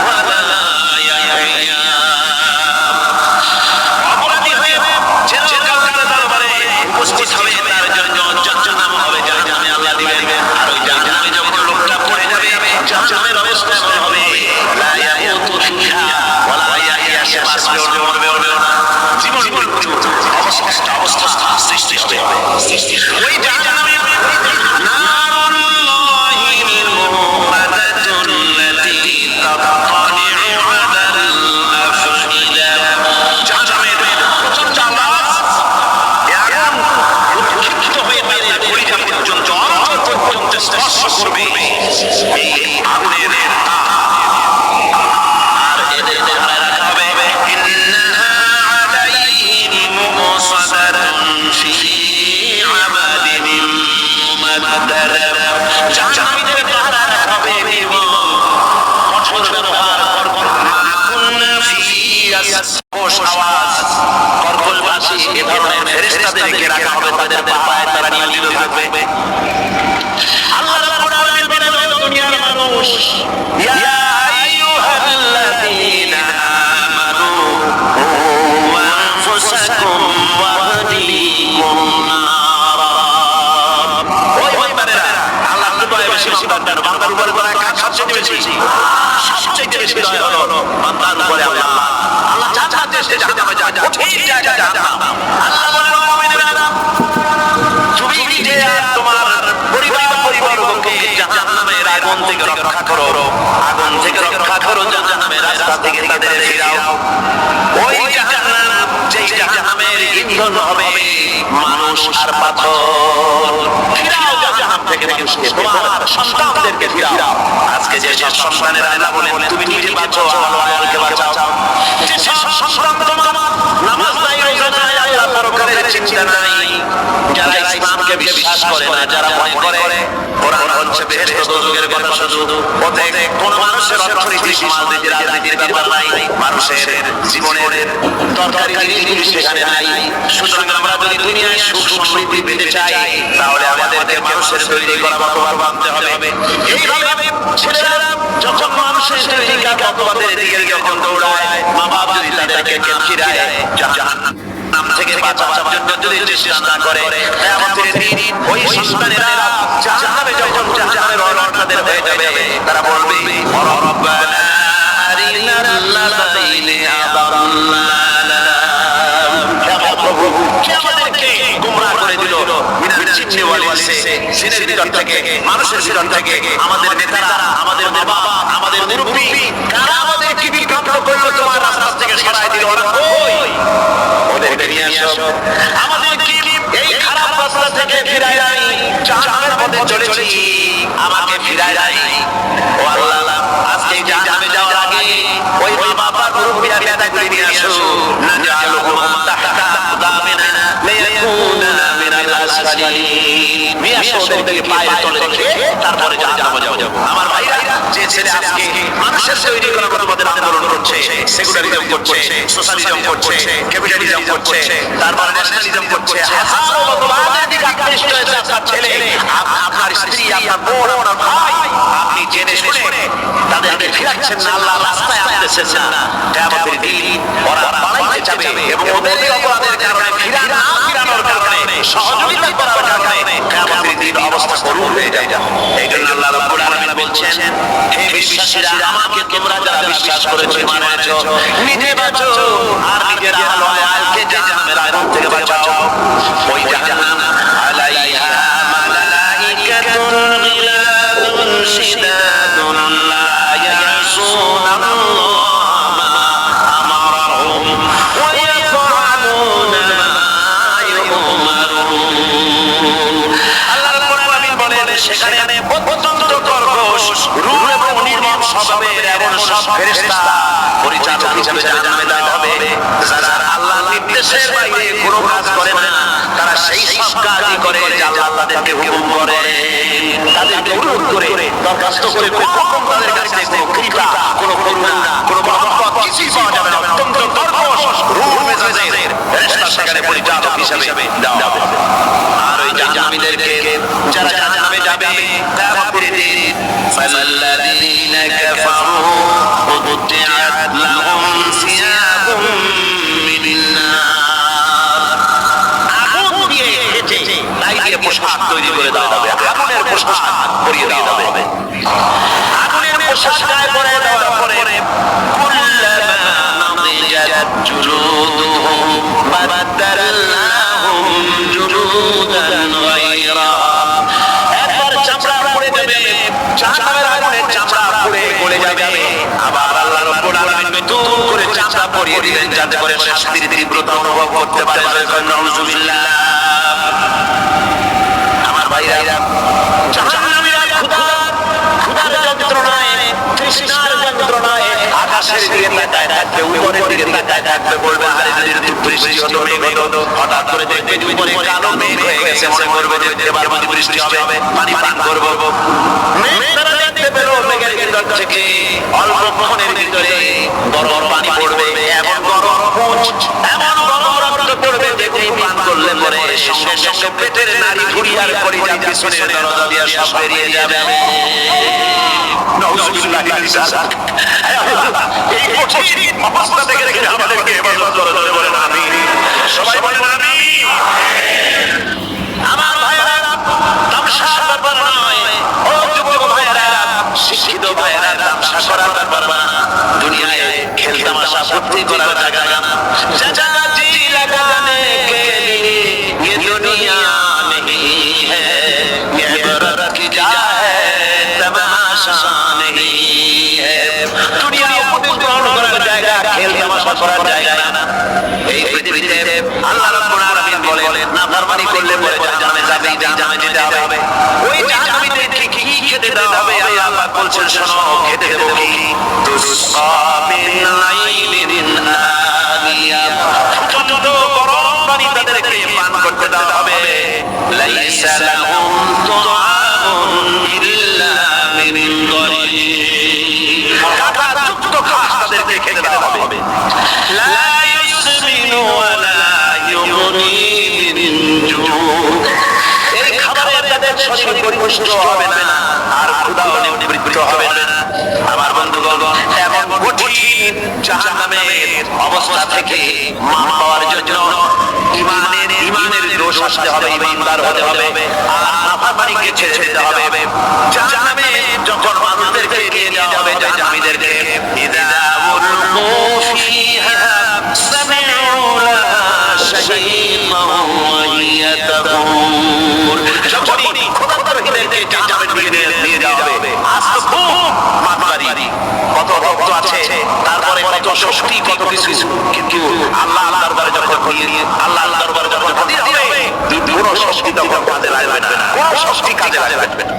ওয়া লা ইয়াহইয়া। অপরাধী হয়ে যে লোক আল্লাহর দরবারে উপস্থিত হবে, তার জন্য জাহান্নাম হবে, জাহান্নামে আল্লাহ দিবেন। আর ওই জাহান্নামে যখন লোকটা পড়ে যাবে, জাহান্নামের অবস্থা এমন হবে, লা ইয়ামুতু ফিহা ওয়া লা ইয়াহইয়া, সে বাঁচবেও না, মরবেও না, জীবন মৃত্যু অবস্থা সৃষ্টি হবে। ওই জাহান্নামে নারুল্লাহিল মুওয়াদাতুল্লাতী তাত্তালি'ু আলাল আফইদা, জাহান্নামের প্রচন্ড আওয়াজ, কর্কশ ভাষী এ ধরনের ফেরেশতাদেরকে রাখা হবে তাদের পায়ে, তারা নিয়োজিত থাকবে। আল্লাহ রাব্বুল আলামিন বলেন, দুনিয়ার মানুষ, ইয়া আইয়ুহাল্লাযীনা আমানু ওয়া আনফুসাকুম ওয়া আহলিকুম নারা। ওই বান্দারা, আল্লাহ তোমায় বেশি বান্দার বান্দার উপরে করা কাজ সবচেয়ে বেশি, সবচেয়ে বেশি দয়া হলো বান্দার উপরে আল্লাহ। আল্লাহ জান্নাতে সে জাহান্নামে যায়, কঠিন জায়গা জাহান্নাম। আল্লাহ বলেন, মুমিনেরা, তুমি নিজে আর তোমার পরিবারকে জাহান্নামের আগুন থেকে রক্ষা করো, আগুন থেকে রক্ষা করো, জাহান্নামের রাস্তা থেকে তাদের ফিরাও। ওই জাহান্নাম, যেই জাহান্নামের ইন্ধন হবে মানুষ আর পাথর। ফিরাও জাহান্নাম থেকে মানুষকে, তোমার সন্তানদেরকে ফিরাও। আজকে যে সব সন্তানেরা আল্লাহ বলেন, তুমি নিজে বাঁচো, আল্লাহ আয়ালকে বাঁচাও। যে সব সন্তান তোমার নামাজ নাই, রোজা নাই, আল্লাহ পরকালের চিন্তা নাই, যারা ইসলামকে বিশ্বাস করে না, যারা ভয় করে, কোরআন হচ্ছে বেহেশত দোজখের কথা শুধু, ওতে কোন মানুষের অর্থনীতি, সমাজনীতি, রাজনীতির ব্যাপার নাই, মানুষের জীবনের দরকারি জিনিস সেখানে নাই। সুতরাং আমরা যদি দুনিয়ায় সুখ সমৃদ্ধি পেতে চাই, তাহলে আমাদেরকে মানুষের তৈরি করা মতবাদ মানতে হবে। এইভাবে ছেলেরা যখন মানুষের তৈরি করা মতবাদের দিকে যখন দৌড়ায়, মা বাপ যদি তাদেরকে ফিরায় জাহান্নাম নাম থেকে বাঁচাবার জন্য যদি চেষ্টা না করে, কিয়ামতের দিন ওই সন্তানেরা জাহান্নামে যখন জাহান্নামের অর্থাদের হয়ে যাবে, তারা বলবে, রব্বানা আরিনাল্লাযীনা আযাল্লানা, প্রভু কে আমাদেরকে গোমরাহ করে দিল, মিনাল জিন্নি ওয়াল ইনসি, জিনের ভিতর থেকে, মানুষের ভিতর থেকে, আমাদের নেতারা, আমাদের মা বাবা, আমাদের মুরব্বি, কারা আমাদেরকে বিভ্রান্ত করলো, তোমার রাস্তা থেকে সরায় দিল। ওরা কই? ওদেরকে নিয়ে আসো। আমাদেরকে এই খারাপ রাস্তা থেকে ফিরায় নাই, জাহান্নামের পথে চলেছি, আমাকে ফিরায় নাই। ও আল্লাহ, আজকে জাহান্নামে যাওয়ার আগে ওই মা বাবার মুরব্বিরা নেতাগুলি নিয়ে আসো। নাজালুহুম তাহতা আকদামিনা লিয়াকুনা মিনাল আসফালিন। নিয়ে আসো ওদেরকে পায়ের তলে রেখে তারপরে জাহান্নামে যাও। আমার ভাইরা, যে ছেলে আজকে মানুষের তৈরি করা মতবাদের আন্দোলন করছে, সেকুলারিজম করছে, সোশ্যালিজম করছে, ক্যাপিটালিজম করছে, তারপরে ন্যাশনালিজম করছে, হাজারো মতবাদের দিকে আকৃষ্ট হয়েছে আপনার ছেলে, আপনার স্ত্রী, আপনার বোন, আপনার ভাই, আপনি জেনে শুনে তাদেরকে ফিরাচ্ছেন না, আল্লাহ রাস্তায় আনতেছেন না। কিয়ামতের দিন ওরা পালাইতে যাবে এবং ওদের অপরাধের কারণে, ফিরানোর কারণে, সহযোগিতা করার কারণে কিয়ামতের দিন অবস্থা করুণ হয়ে যায়। এই জন্য আল্লাহ রাব্বুল আলামিন বলছেন, হে বিশ্বাসীরা, আমাকে তোমরা যারা বিশ্বাস করেছো, মানেছো, নিজে বাঁচো আর নিজের আহল ওয়ায়ালকে জাহান্নামের আগুন থেকে বাঁচাও। ওই জাহান্নাম আলাইহা মালাইকাতুন গিলাদুন শিদাদুন লা ইয়াসুনাল্লাহ মা আমারহুম ওয়া ইয়াফআলুনা মা ইউমারুন। আল্লাহ রাব্বুল আলামিন বলেন, সেখানে অত্যন্ত কর্কশ, রূঢ় এবং নির্মম স্বভাবের এমন সব ফেরেশতা পরিচালক হিসেবে জাহান্নামে দেওয়া হবে, যারা আল্লাহর নির্দেশের বাইরে কোনো কাজ করে না। তারা সেই সব কাজই করে যা আল্লাহ তাদেরকে হুকুম করে, তাদেরকে অনুরোধ করে, দরখাস্ত করে, কখন তাদের কাছে কোনো কৃপা, কোনো করুণা, কোনো মহব্বত কিছুই পাওয়া যাবে না। অত্যন্ত কর্কশ, রূঢ় মেজাজের ফেরেশতা সেখানে পরিচালক হিসেবে দেওয়া হবে। আর ওই জাহান্নামীদেরকে যারা জাহান্নামে যাবে, কিয়ামতের দিন ফাল্লাযীনা কাফারু কুতিআত লাহুম সিয়াবুম মিন নার, আগুন দিয়ে হেঁটে তাই দিয়ে পোশাক তৈরি করে দেওয়া হবে, আগুনের পোশাক পরিয়ে দেওয়া হবে। আগুনের পোশাক গায়ে পরিয়ে দেওয়ার পরে কুল্লামা নাদিজাত জুলুদুহুম বাদদালনাহুম জুলুদান গায়রাহা, একবার চামড়া পুড়ে যাবে, জাহান্নামের আগুনে চামড়া পুড়ে গলে যাবে, আবার আল্লাহ রাব্বুল আলামিন নতুন করে চামড়া পরিয়ে দিবেন, যাতে করে শাস্তির তীব্রতা অনুভব করতে পারে। নাউযুবিল্লাহ। আমার ভাইরা, জাহান্নামীরা ক্ষুধার যন্ত্রণায়, তৃষ্ণার যন্ত্রণায় আকাশের দিকে তাকায় থাকবে, উপরের দিকে তাকায় থাকবে, বলবে আরে যদি বৃষ্টি হতো, মেঘ হতো, হঠাৎ করে দেখবে যে উপরে কালো মেঘ হয়ে গেছে, মনে করবে যে এবার বৃষ্টি হবে, পানি পান করবো। মেঘ তারা দেখতে পেল, মেঘের ভিতর থেকে অল্পক্ষণের ভিতরে গরম পানি পড়বে, এমন গরম এমন গরম রক্ত পড়বে যে পান করলে পরে সঙ্গে সঙ্গে পেটের নাড়ি ঘুরিয়ার কলিজার পিছনের দরজা দিয়ে সব বেরিয়ে যাবে। নাউজুবিল্লাহ মিন যালিক। এই কঠিন অবস্থা থেকে রেখে আমাদেরকে হেফাজত করে বলেন আমিন। সবাই বলেন আমিন। আমার ভাইরা তামসার ব্যাপার নয়, ও যুবক ভাইরা, শিক্ষিত ভাইরা, তামসা করার ব্যাপার না। দুনিয়ায় খেল তামাশা ফুর্তি করার জায়গা না। চাচা জি লাগানে কে লিয়ে ये दुनिया नहीं है, ये इबरत की जा है, तमाशा नहीं है। दुनिया উপদেশ গ্রহণ করার জায়গা, খেল তামাশা করার জায়গা না। এই পৃথিবীতে আল্লাহ রাব্বুল আলামিন বলেন, নাফরমানি করলে পরে জাহান্নামে যাবে, জাহান্নামে যেতে হবে। ওই জাহান্নামীদের কি খেতে দেওয়া হবে? আল্লাহ পাক বলছেন, শোনো, খেতে দেব কি? তুসকা মিন আইনিন আনিয়া, ফুটন্ত গরম পানি তাদেরকে পান করতে দেওয়া হবে। লাইসা লাহুম তুআমুন ইল্লা মিন দরিক, কাঁটাযুক্ত ঘাস তাদেরকে খেতে দেওয়া হবে। লা ইউসমিনু ওয়ালা ইউগনি মিন জু, এই খাবারে তাদের শরীর পরিপুষ্ট হবে না, আর ক্ষুধাও নিবৃত্ত হবে না। আমার বন্ধুগণ, এমন কঠিন জাহান্নামের অবস্থা থেকে মান পাওয়ার জন্য ইমানের দোষ আসতে হবে, ইমানদার হতে হবে, আর নাফরমানিকে ছেড়ে দিতে হবে। জাহান্নামে যখন মানুষদেরকে নিয়ে যাওয়া হবে, জাহান্নামীদেরকে, ইযা উলকু ফিহা সামিউ লাহা শাহীমান ওয়া হিয়া তাফুর, যখনই ক্ষুধার্তদেরকে জাহান্নামে নিয়ে যাওয়া হবে, আজ তো খুব মারামারি, কত রক্ত আছে, তারপরে কত শক্তি, কত কিছু, কিন্তু আল্লাহর দরবারে যখন আল্লাহর দরবারে যখন হাজির হবে, কোনো শক্তি তখন কাজে লাগবে না, কোনো শক্তি কাজে লাগবে না।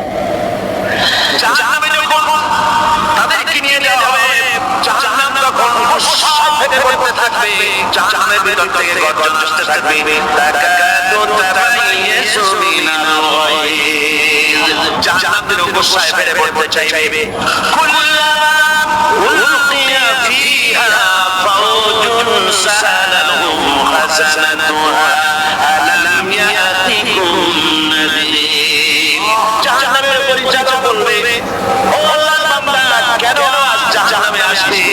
জাহান্নামে যখন তাদেরকে নিয়ে যাওয়া হবে, জাহান্নাম তখন অবশ্যই ফেটে পড়তে থাকবে, জাহান্নামের ভিতর থেকে গর্জন আসতে থাকবে, তাকাদু তাতামাইয়াজু মিনাল গায়জ, জাহান্নামের অবশ্যই ফেটে পড়তে চাইবে। কুল্লামা উলকিয়া ফিহা ফাওজুন সাআলাহুম খাযানাতুহা আলাম ইয়াতিকুম নাযীর, জাহান্নামের পরিচালক বলবে, ও আল্লাহর বান্দা, কেন আজ জাহান্নামে আসলি,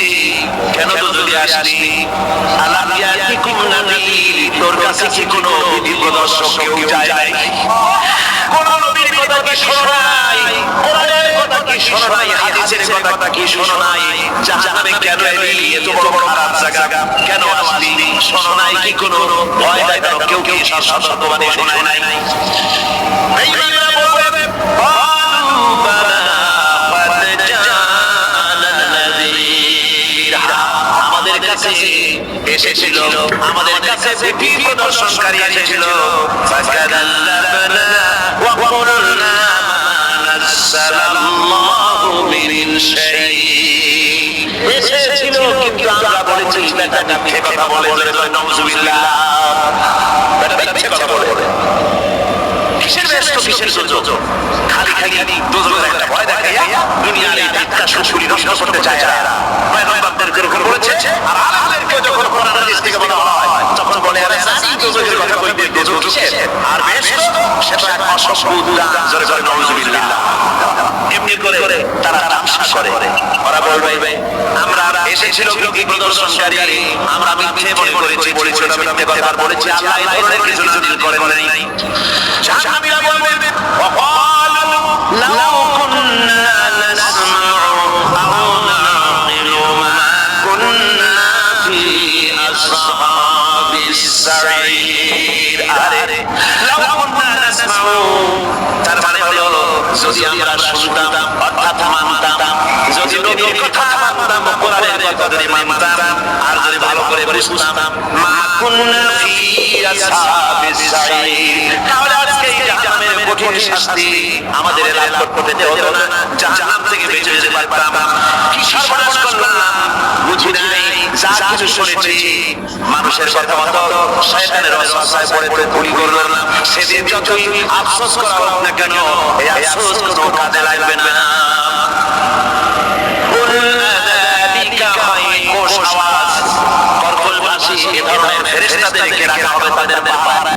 কেন দুজনে আসলি? আলাম ইয়াতিকুম নাযীর, তোর কাছে কি কোনো বিধি প্রদর্শক কেউ যায় নাই? কোন নবীর কথা কি শোনো নাই? কোরআনের কথা কি শোনো নাই? হাদিসের কথা কি শোনো নাই? জাহান্নামে কেন এলি? এত বড় বড় খারাপ জায়গা কেন আসলি? শোনো নাই কি কোনো ভয় দেয় না? কেউ কি সতর্কবাণী শোনায় নাই? এই বান্দা বলবে, ক্বালু বালা ক্বাদ জাআনা নাযীর, আমাদের কাছে এসেছিল, আমাদের কাছে বিধি প্রদর্শনকারী এসেছিল। ফাকাযাবনা ওয়া কুলনা মা নাযালাল্লাহু মিন শাই, এসেছিল কিন্তু আমরা বলেছি এটা মিথ্যে কথা বলে, নাউজুবিল্লাহ, মিথ্যে কথা বলে। কিসের ব্যস্ত, কিসের জোজো? খালি খালি দোজোর একটা ভয় দেখাইয়া দুনিয়ার এই টাটকা সুশুরি নষ্ট করতে চায় এরা। পয়গম্বরদেরকে এরকম বলেছে, আর আলেমদেরকে যখন কোরআন হাদিস থেকে বলা হয় তখন বলে, আরে জানি দোজোর কথা কইতে, দোজো কিসের? আর ব্যস্ত সেটা এক অসভ্য উদাহরণ, জোরে জোরে নাউজুবিল্লাহ। এমনি করে তারা তামসা করে, ওরা বলবে আমরা এসেছিল বিধি প্রদর্শনকারী, আমরা মিথ্যে মনে করেছি, বলেছি ওরা মিথ্যে কথা বলেছি, আল্লাহ এই ধরনের কিছু নাযিল করেন নাই। জাহান্নামীরা বলবে, ওয়াকালু লাউ কুন্না নাসমাউ আও নাকিলু মা কুন্না ফি আসহাবিস সাঈর, আরে লাউ কুন্না নাসমাউ, তার মানে হলো যদি আমরা শুনতাম অর্থাৎ মানতাম, যদি নবীর কথা মানতাম, কোরআনের কথা যদি মানতাম, আর যদি ভালো করে বুঝতাম, মা কুন্না ফি আসহাবিস সাঈর, তাহলে আজকে এই জাহান্নামের কঠিন শাস্তি আমাদের লাভ করতে হতো না, জাহান্নাম থেকে বেঁচে যেতে পারতাম। কি সর্বনাশ করলাম, বুঝি নাই, যা কিছু শুনেছি মানুষের কথা মতো শয়তানের ওয়াসওয়াসায় পড়ে ভুল করলাম, সেদিন যতই আফসোস করা হোক না কেন, এই আফসোস কোনো কাজে লাগবে না। আওয়াজ, কর্কশ পাশাপাশি এ ধরনের ফেরেশতাদেরকে রাখা হবে তাদের পাহারা।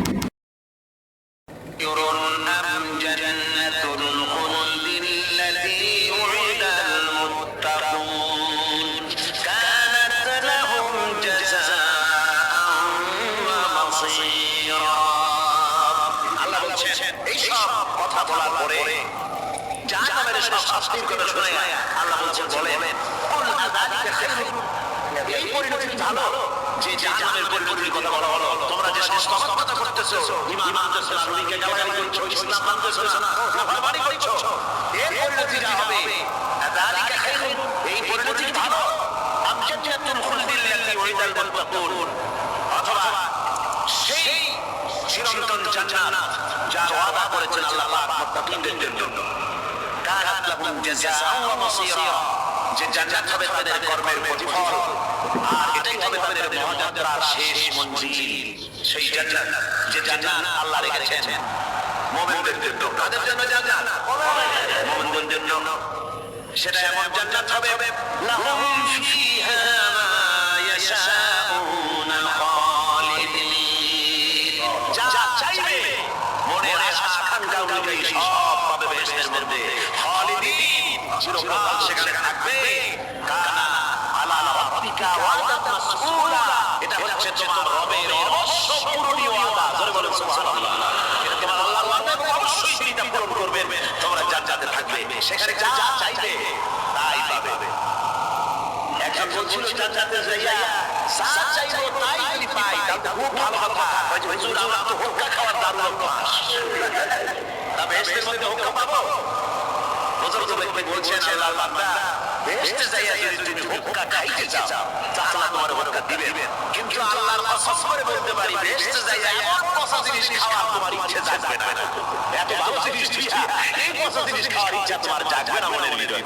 আল্লাহ বলছেন এই সব কথা বলার পরে জাহান্নামের সব শাস্তির কথা শুনে আল্লাহ বলছেন বলেন এই পরিণতি ভালো যে জাহান্নামের পরিণতির কথা বলা হলো। তোমরা যে সমস্ত কথা করতেছো, ঈমান আনতেছো না, নবীকে গালাগালি করছো, ইসলাম মানতেছো না, নাফরমানি করছো, এর পরিণতি যা হবে যালিকা খায়রুন, এই পরিণতি ভালো। আম জান্নাতুল খুলদিল লাতী ওয়াইদাল মুত্তাকুন, অথবা সেই চিরন্তন জান্নাত যা ওয়াদা করেছেন আল্লাহ পাক মুত্তাকিনদের জন্য। কানাত লাহুম জাযাআন ওয়া মাসীরা, যে জান্নাত হবে তাদের কর্মের প্রতিফল, আর এটাই হবে তাদের মহাযাত্রার শেষ মঞ্জিল। সেই জান্নাত, যে জান্নাত আল্লাহ রেখেছেন মুমিনদের জন্য। কাদের জন্য জান্নাত? মুমিনদের জন্য। সেটা এমন জান্নাত হবে লাহুম ফিহা মা ইয়াশাউনা খালিদিন, যা চাইবে মনের আশা আকাঙ্ক্ষা অনুযায়ী সব পাবে বেহেশতের মধ্যে। খালিদিন, চিরকাল সেখানে থাকবে। কানা আলা রাব্বিকা ওয়াদান মাসউলা, এটা হচ্ছে তোমার রবের অবশ্য পূরণীয় ওয়াদা। জোরে বলেন সুবহানাল্লাহ। এটা তোমার আল্লাহর ওয়াদা এবং অবশ্যই তিনি তা পূরণ করবেন। তোমরা জান্নাতে থাকবে, সেখানে যা চাইবে তাই পাবে। একজন বলছিল জান্নাতে যাইয়া যা চাইবো তাই যদি পাই তাহলে খুব ভালো কথা। হুজুর আমরা তো হুক্কা খাওয়ার দারুণ অভ্যাস, তা বেহেশতের মধ্যে হুক্কা পাবো? বুজুর্গ ব্যক্তি বলছেন আল্লাহর বান্দা, বেহেশতে যাইয়া যদি তুমি হুক্কা খাইতে চাও তাহলে তোমার হুক্কা দিবেন, কিন্তু আল্লাহর কসম করে বলতে পারি বেহেশতে যাইয়া এমন পচা জিনিস খাওয়ার তোমার ইচ্ছে জাগবে না। এত ভালো জিনিস দিয়া এই পচা জিনিস খাওয়ার ইচ্ছা তোমার জাগবে না মনের ভিতরে।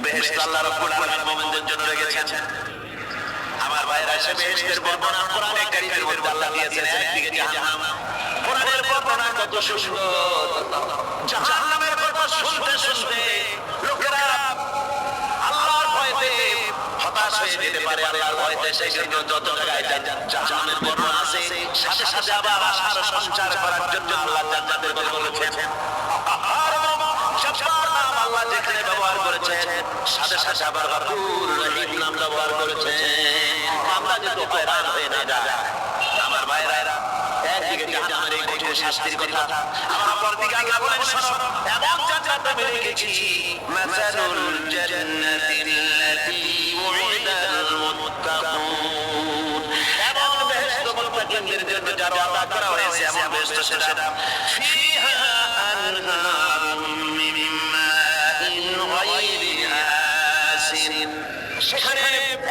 বেহেশত আল্লাহ রাব্বুল আলামিন মুমিনদের জন্য রেখেছেন। আমার ভাইরা, সে বেহেশতের বর্ণনা কোরআনে কারীমের মধ্যে আল্লাহ দিয়েছেন। একদিকে জাহান্নাম, কোরআনের বর্ণনা কত সুন্দর। জাহান্নামের কথা শুনতে শুনতে লোকেরা আল্লাহর ভয়তে হতাশ হয়ে যেতে পারে। আল্লাহর ভয়তে সেই জন্য যত জায়গায় জাহান্নামের বর্ণনা আছে সাথে সাথে আবার আশার সঞ্চার করার জন্য আল্লাহ জান্নাতের কথা বলেছেন। জব্বার নাম আল্লাহ যেখানে ব্যবহার করেছেন সাথে সাথে আবার গফুর রহিম নাম ব্যবহার করেছেন। আমরা যেন হয়রান হয়ে না যায়। আমার ভাইরা, একদিকে জাহান্নামের এই কঠিন শাস্তির কথা, আমার অপরদিকে আল্লাহ বলেন শোনো, এমন জান্নাত আমি রেখেছি মাসালুল জান্নাতিল্লাতী উইদাল মুত্তাকুন, এমন বেহেশত মুত্তাকিনদের জন্য যার ওয়াদা করা হয়েছে এমন বেহেশত সেটা ফিহা আনহারুম মিন মাইন গায়রি আসিন, সেখানে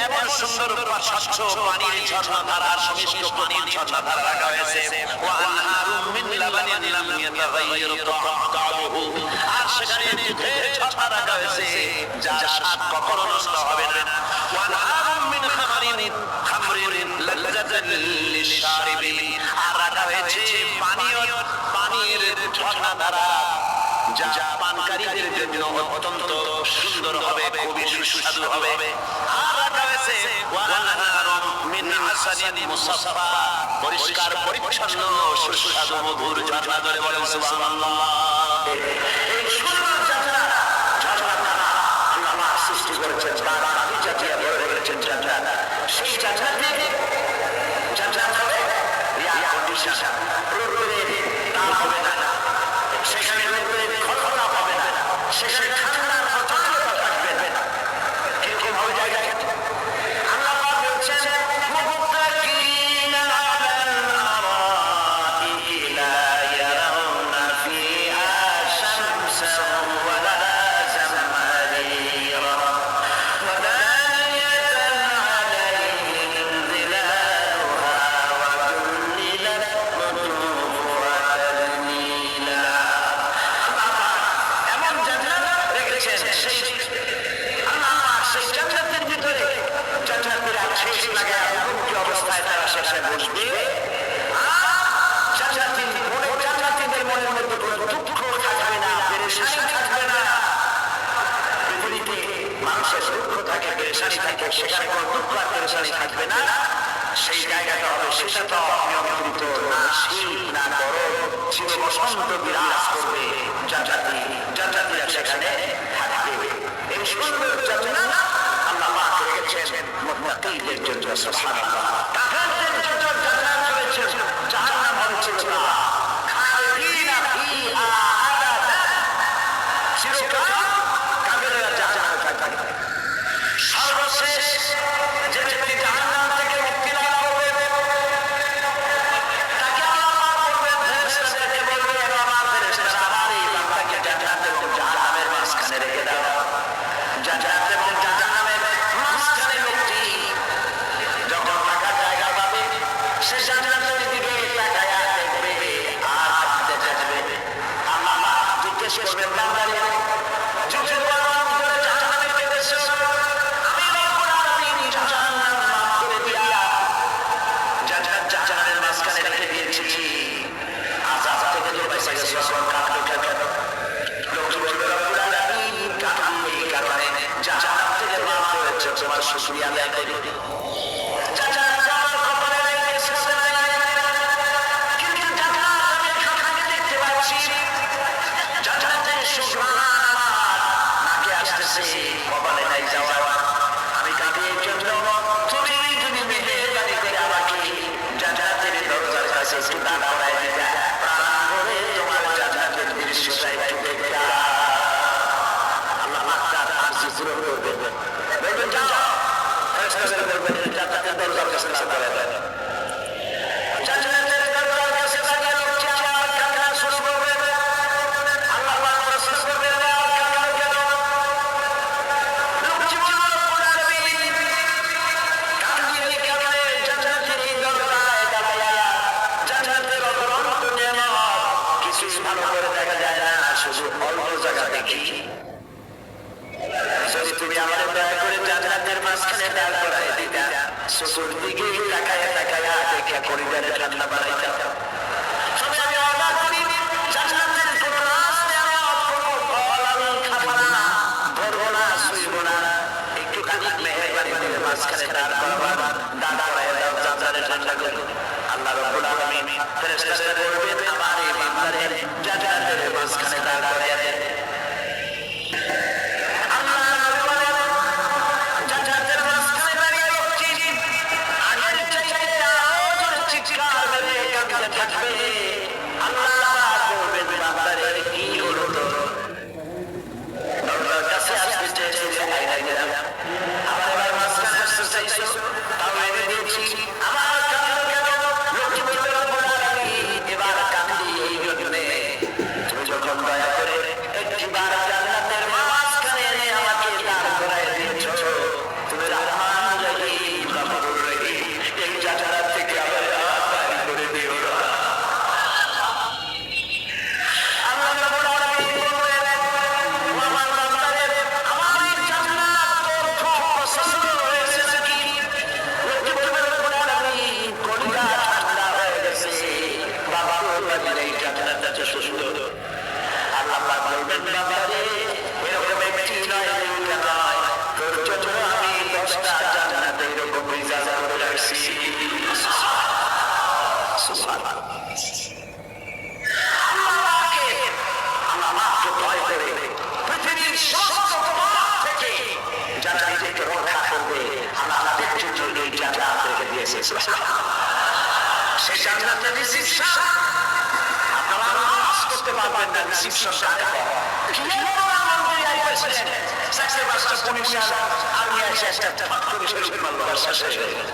এমন সুন্দর স্বচ্ছ পানির ঝর্ণাধারা, সমিষ্ট পানির ঝর্ণাধারা রাখা হয়েছে। ওয়া আনহারুম মিন লাবানিন লাম ইয়াতাগায়্যার তা'আমুহু, আর সেখানে দুধের ঝর্ণা রাখা হয়েছে যার স্বাদ কখনো নষ্ট হবে না। ওয়া আনহারুম মিন খামরিন লাযযাতান লিশ-শারিবিন, আর রাখা হয়েছে পানির ঝর্ণাধারা যা পানকারীদের জন্য অত্যন্ত সুন্দর হবে, খুবই সুস্বাদু হবে। আর রাখা হয়েছে ওয়া আনহারুম মিন আসালিন মুসাফফা, পরিষ্কার পরিচ্ছন্ন সুস্বাদু মধুর ঝর্ণা। ধরে বলেন সুবহানাল্লাহ। এই সুন্দর জান্নাত, আল্লাহ সৃষ্টি করেছেন, তার আদি জাতীয় করেছেন জান্নাত। সেই জান্নাতে হবে এয়ার কন্ডিশন, রোদের তাপ হবে না, সেখানে রোদের খরখরা হবে না, সেখানে ঠান্ডার প্রচন্ডতা থাকবে না। এরকম হবে জায়গায় আল্লাহ পাক বলছেন মুত্তাকিনা আলাল আরাইকি লা ইয়ারাউনা ফিহা শামসান ওয়ালা জামহারিরা ওয়া দানিয়াতান আলাইহিম যিলালুহা ওয়া যুল্লিলাত কুতুবুহা তাযলিলা। এমন জান্নাত রেখেছেন, সেই আল্লাহ সেই জান্নাতের ভিতরে জান্নাতের শেষ লাগে এমন কি অবস্থায় তারা সেখানে বসবে, আর জান্নাতীদের মনের মধ্যে কোনো দুঃখ থাকবে না, পেরেশানি থাকবে না। পৃথিবীতে মানুষের দুঃখ থাকে, পেরেশানি থাকে, সেখানে কোনো দুঃখ আর পেরেশানি থাকবে না। সেই জায়গাটা হবে শীতল নিয়ন্ত্রিত, না শীত না গরম, চির বসন্ত বিরাজ করবে, জান্নাতীরা সেখানে থাকবে। এই সুন্দর জান্নাত আল্লাহ পাক রেখেছেন মুত্তাকিদের জন্য। সুবহানাল্লাহ। কাফেরদের জন্য জান্নাত রয়েছে, জাহান্নাম হচ্ছে না। খালিদিনা ফিহা আবাদা, চিরকাল কাফেররা জাহান্নামে থাকবে। সর্বশেষ যে ব্যক্তি জাহান্নাম থেকে মুক্তি লাভ করবে তাকে আল্লাহ বলবেন, ফেরেশতাদেরকে বলবেন, আমার ফেরেশতারা আমার এই বান্দাকে জান্নাত এবং জাহান্নামের মাঝখানে রেখে দাও। জান্নাত এবং জাহান্নামের মাঝখানে ব্যক্তি যখন থাকার জায়গা পাবে সে জান্নাতের দিকে তাকায়া দেখবে আর কাঁদতে থাকবে। আল্লাহ জিজ্ঞেস করবেন, বান্দারে যুগে বললাম করে জাহান্নামে কেঁদেছো, আমি রব্বুল আলামিন জাহান্নাম মাফ করে দিয়া জাহান্নামের মাঝখানে রেখে দিয়েছি, আযাব থেকে তো বেঁচে গেছো, এখন কাঁদো কেন? লোকটি বলবে, রব্বুল আলামিন কাঁদি এই কারণে জাহান্নাম থেকে মাফ হয়েছে, তোমার শুকরিয়া আদায় করি। জান্নাত আমার কপালে নাই, কিসমতে নাই, কিন্তু জান্নাত আমি এখান থেকে দেখতে পাচ্ছি। জান্নাতের সুঘ্রাণ আমার নাকে আসতেছে, কপালে নাই যাওয়া। আমি কাঁদি এই জন্য, তুমি যদি মেহেরবানি করে আমাকে জান্নাতের দরজার কাছে একটু দাঁড় করায় দিতা, প্রাণ ভরে তোমার জান্নাতের দৃশ্যটা একটু দেখতা। আল্লাহ পাক তার আরজি পূরণ করবেন। বলবেন, যাও, ফেরেশতাদের বলবেন জান্নাতের দরজার কাছে দাঁড় করায় দেন। জান্নাতের দরজার কাছে দাঁড়িয়ে লোকটি আবার কান্না শুরু করবে। আল্লাহ পাক প্রশ্ন করবেন, আর কান্না কেন? লোকটি বলবে, রব্বুল আলামিন কান্দিনি কেমনে? জান্নাতের এই দরজায় দাঁড়ায়া জান্নাতের অগণিত নেয়ামত কিছুই ভালো করে দেখা যায় না, শুধু অল্প জায়গা দেখি। যদি তুমি আমাদের দয়া করে জান্নাতের মাঝখানে দাঁড় করায় দিতা, চতুর্দিকে তাকায়া তাকায়া দেখা করিডোরে ঠান্ডা বাড়াইতা। তবে আমি ওয়াদা করি, জান্নাতের কোনো নাজ নেয়ামত, কোনো ফল আমি খাবো না, ধরবো না, ছুঁইবো না। একটুখানি মেহেরবানি করে মাঝখানে দাঁড় করাবার, দাঁড় করায় দাও, জান্নাতে ঠান্ডা করে। আল্লাহ রাব্বুল আলামিন ফেরেশতাদের বলবেন, আমার এই বান্দারে জান্নাতের মাঝখানে দাঁড় করায় দেন। সেই জান্নাতের রিসিপশন আপনারা আজ করতে পারবেন না। রিসিপশন সাকসেস বাসটা পুলিশ আর নিয়ে আসে একটা ফাঁক করে শুরু করলো, শেষ হয়ে গেল।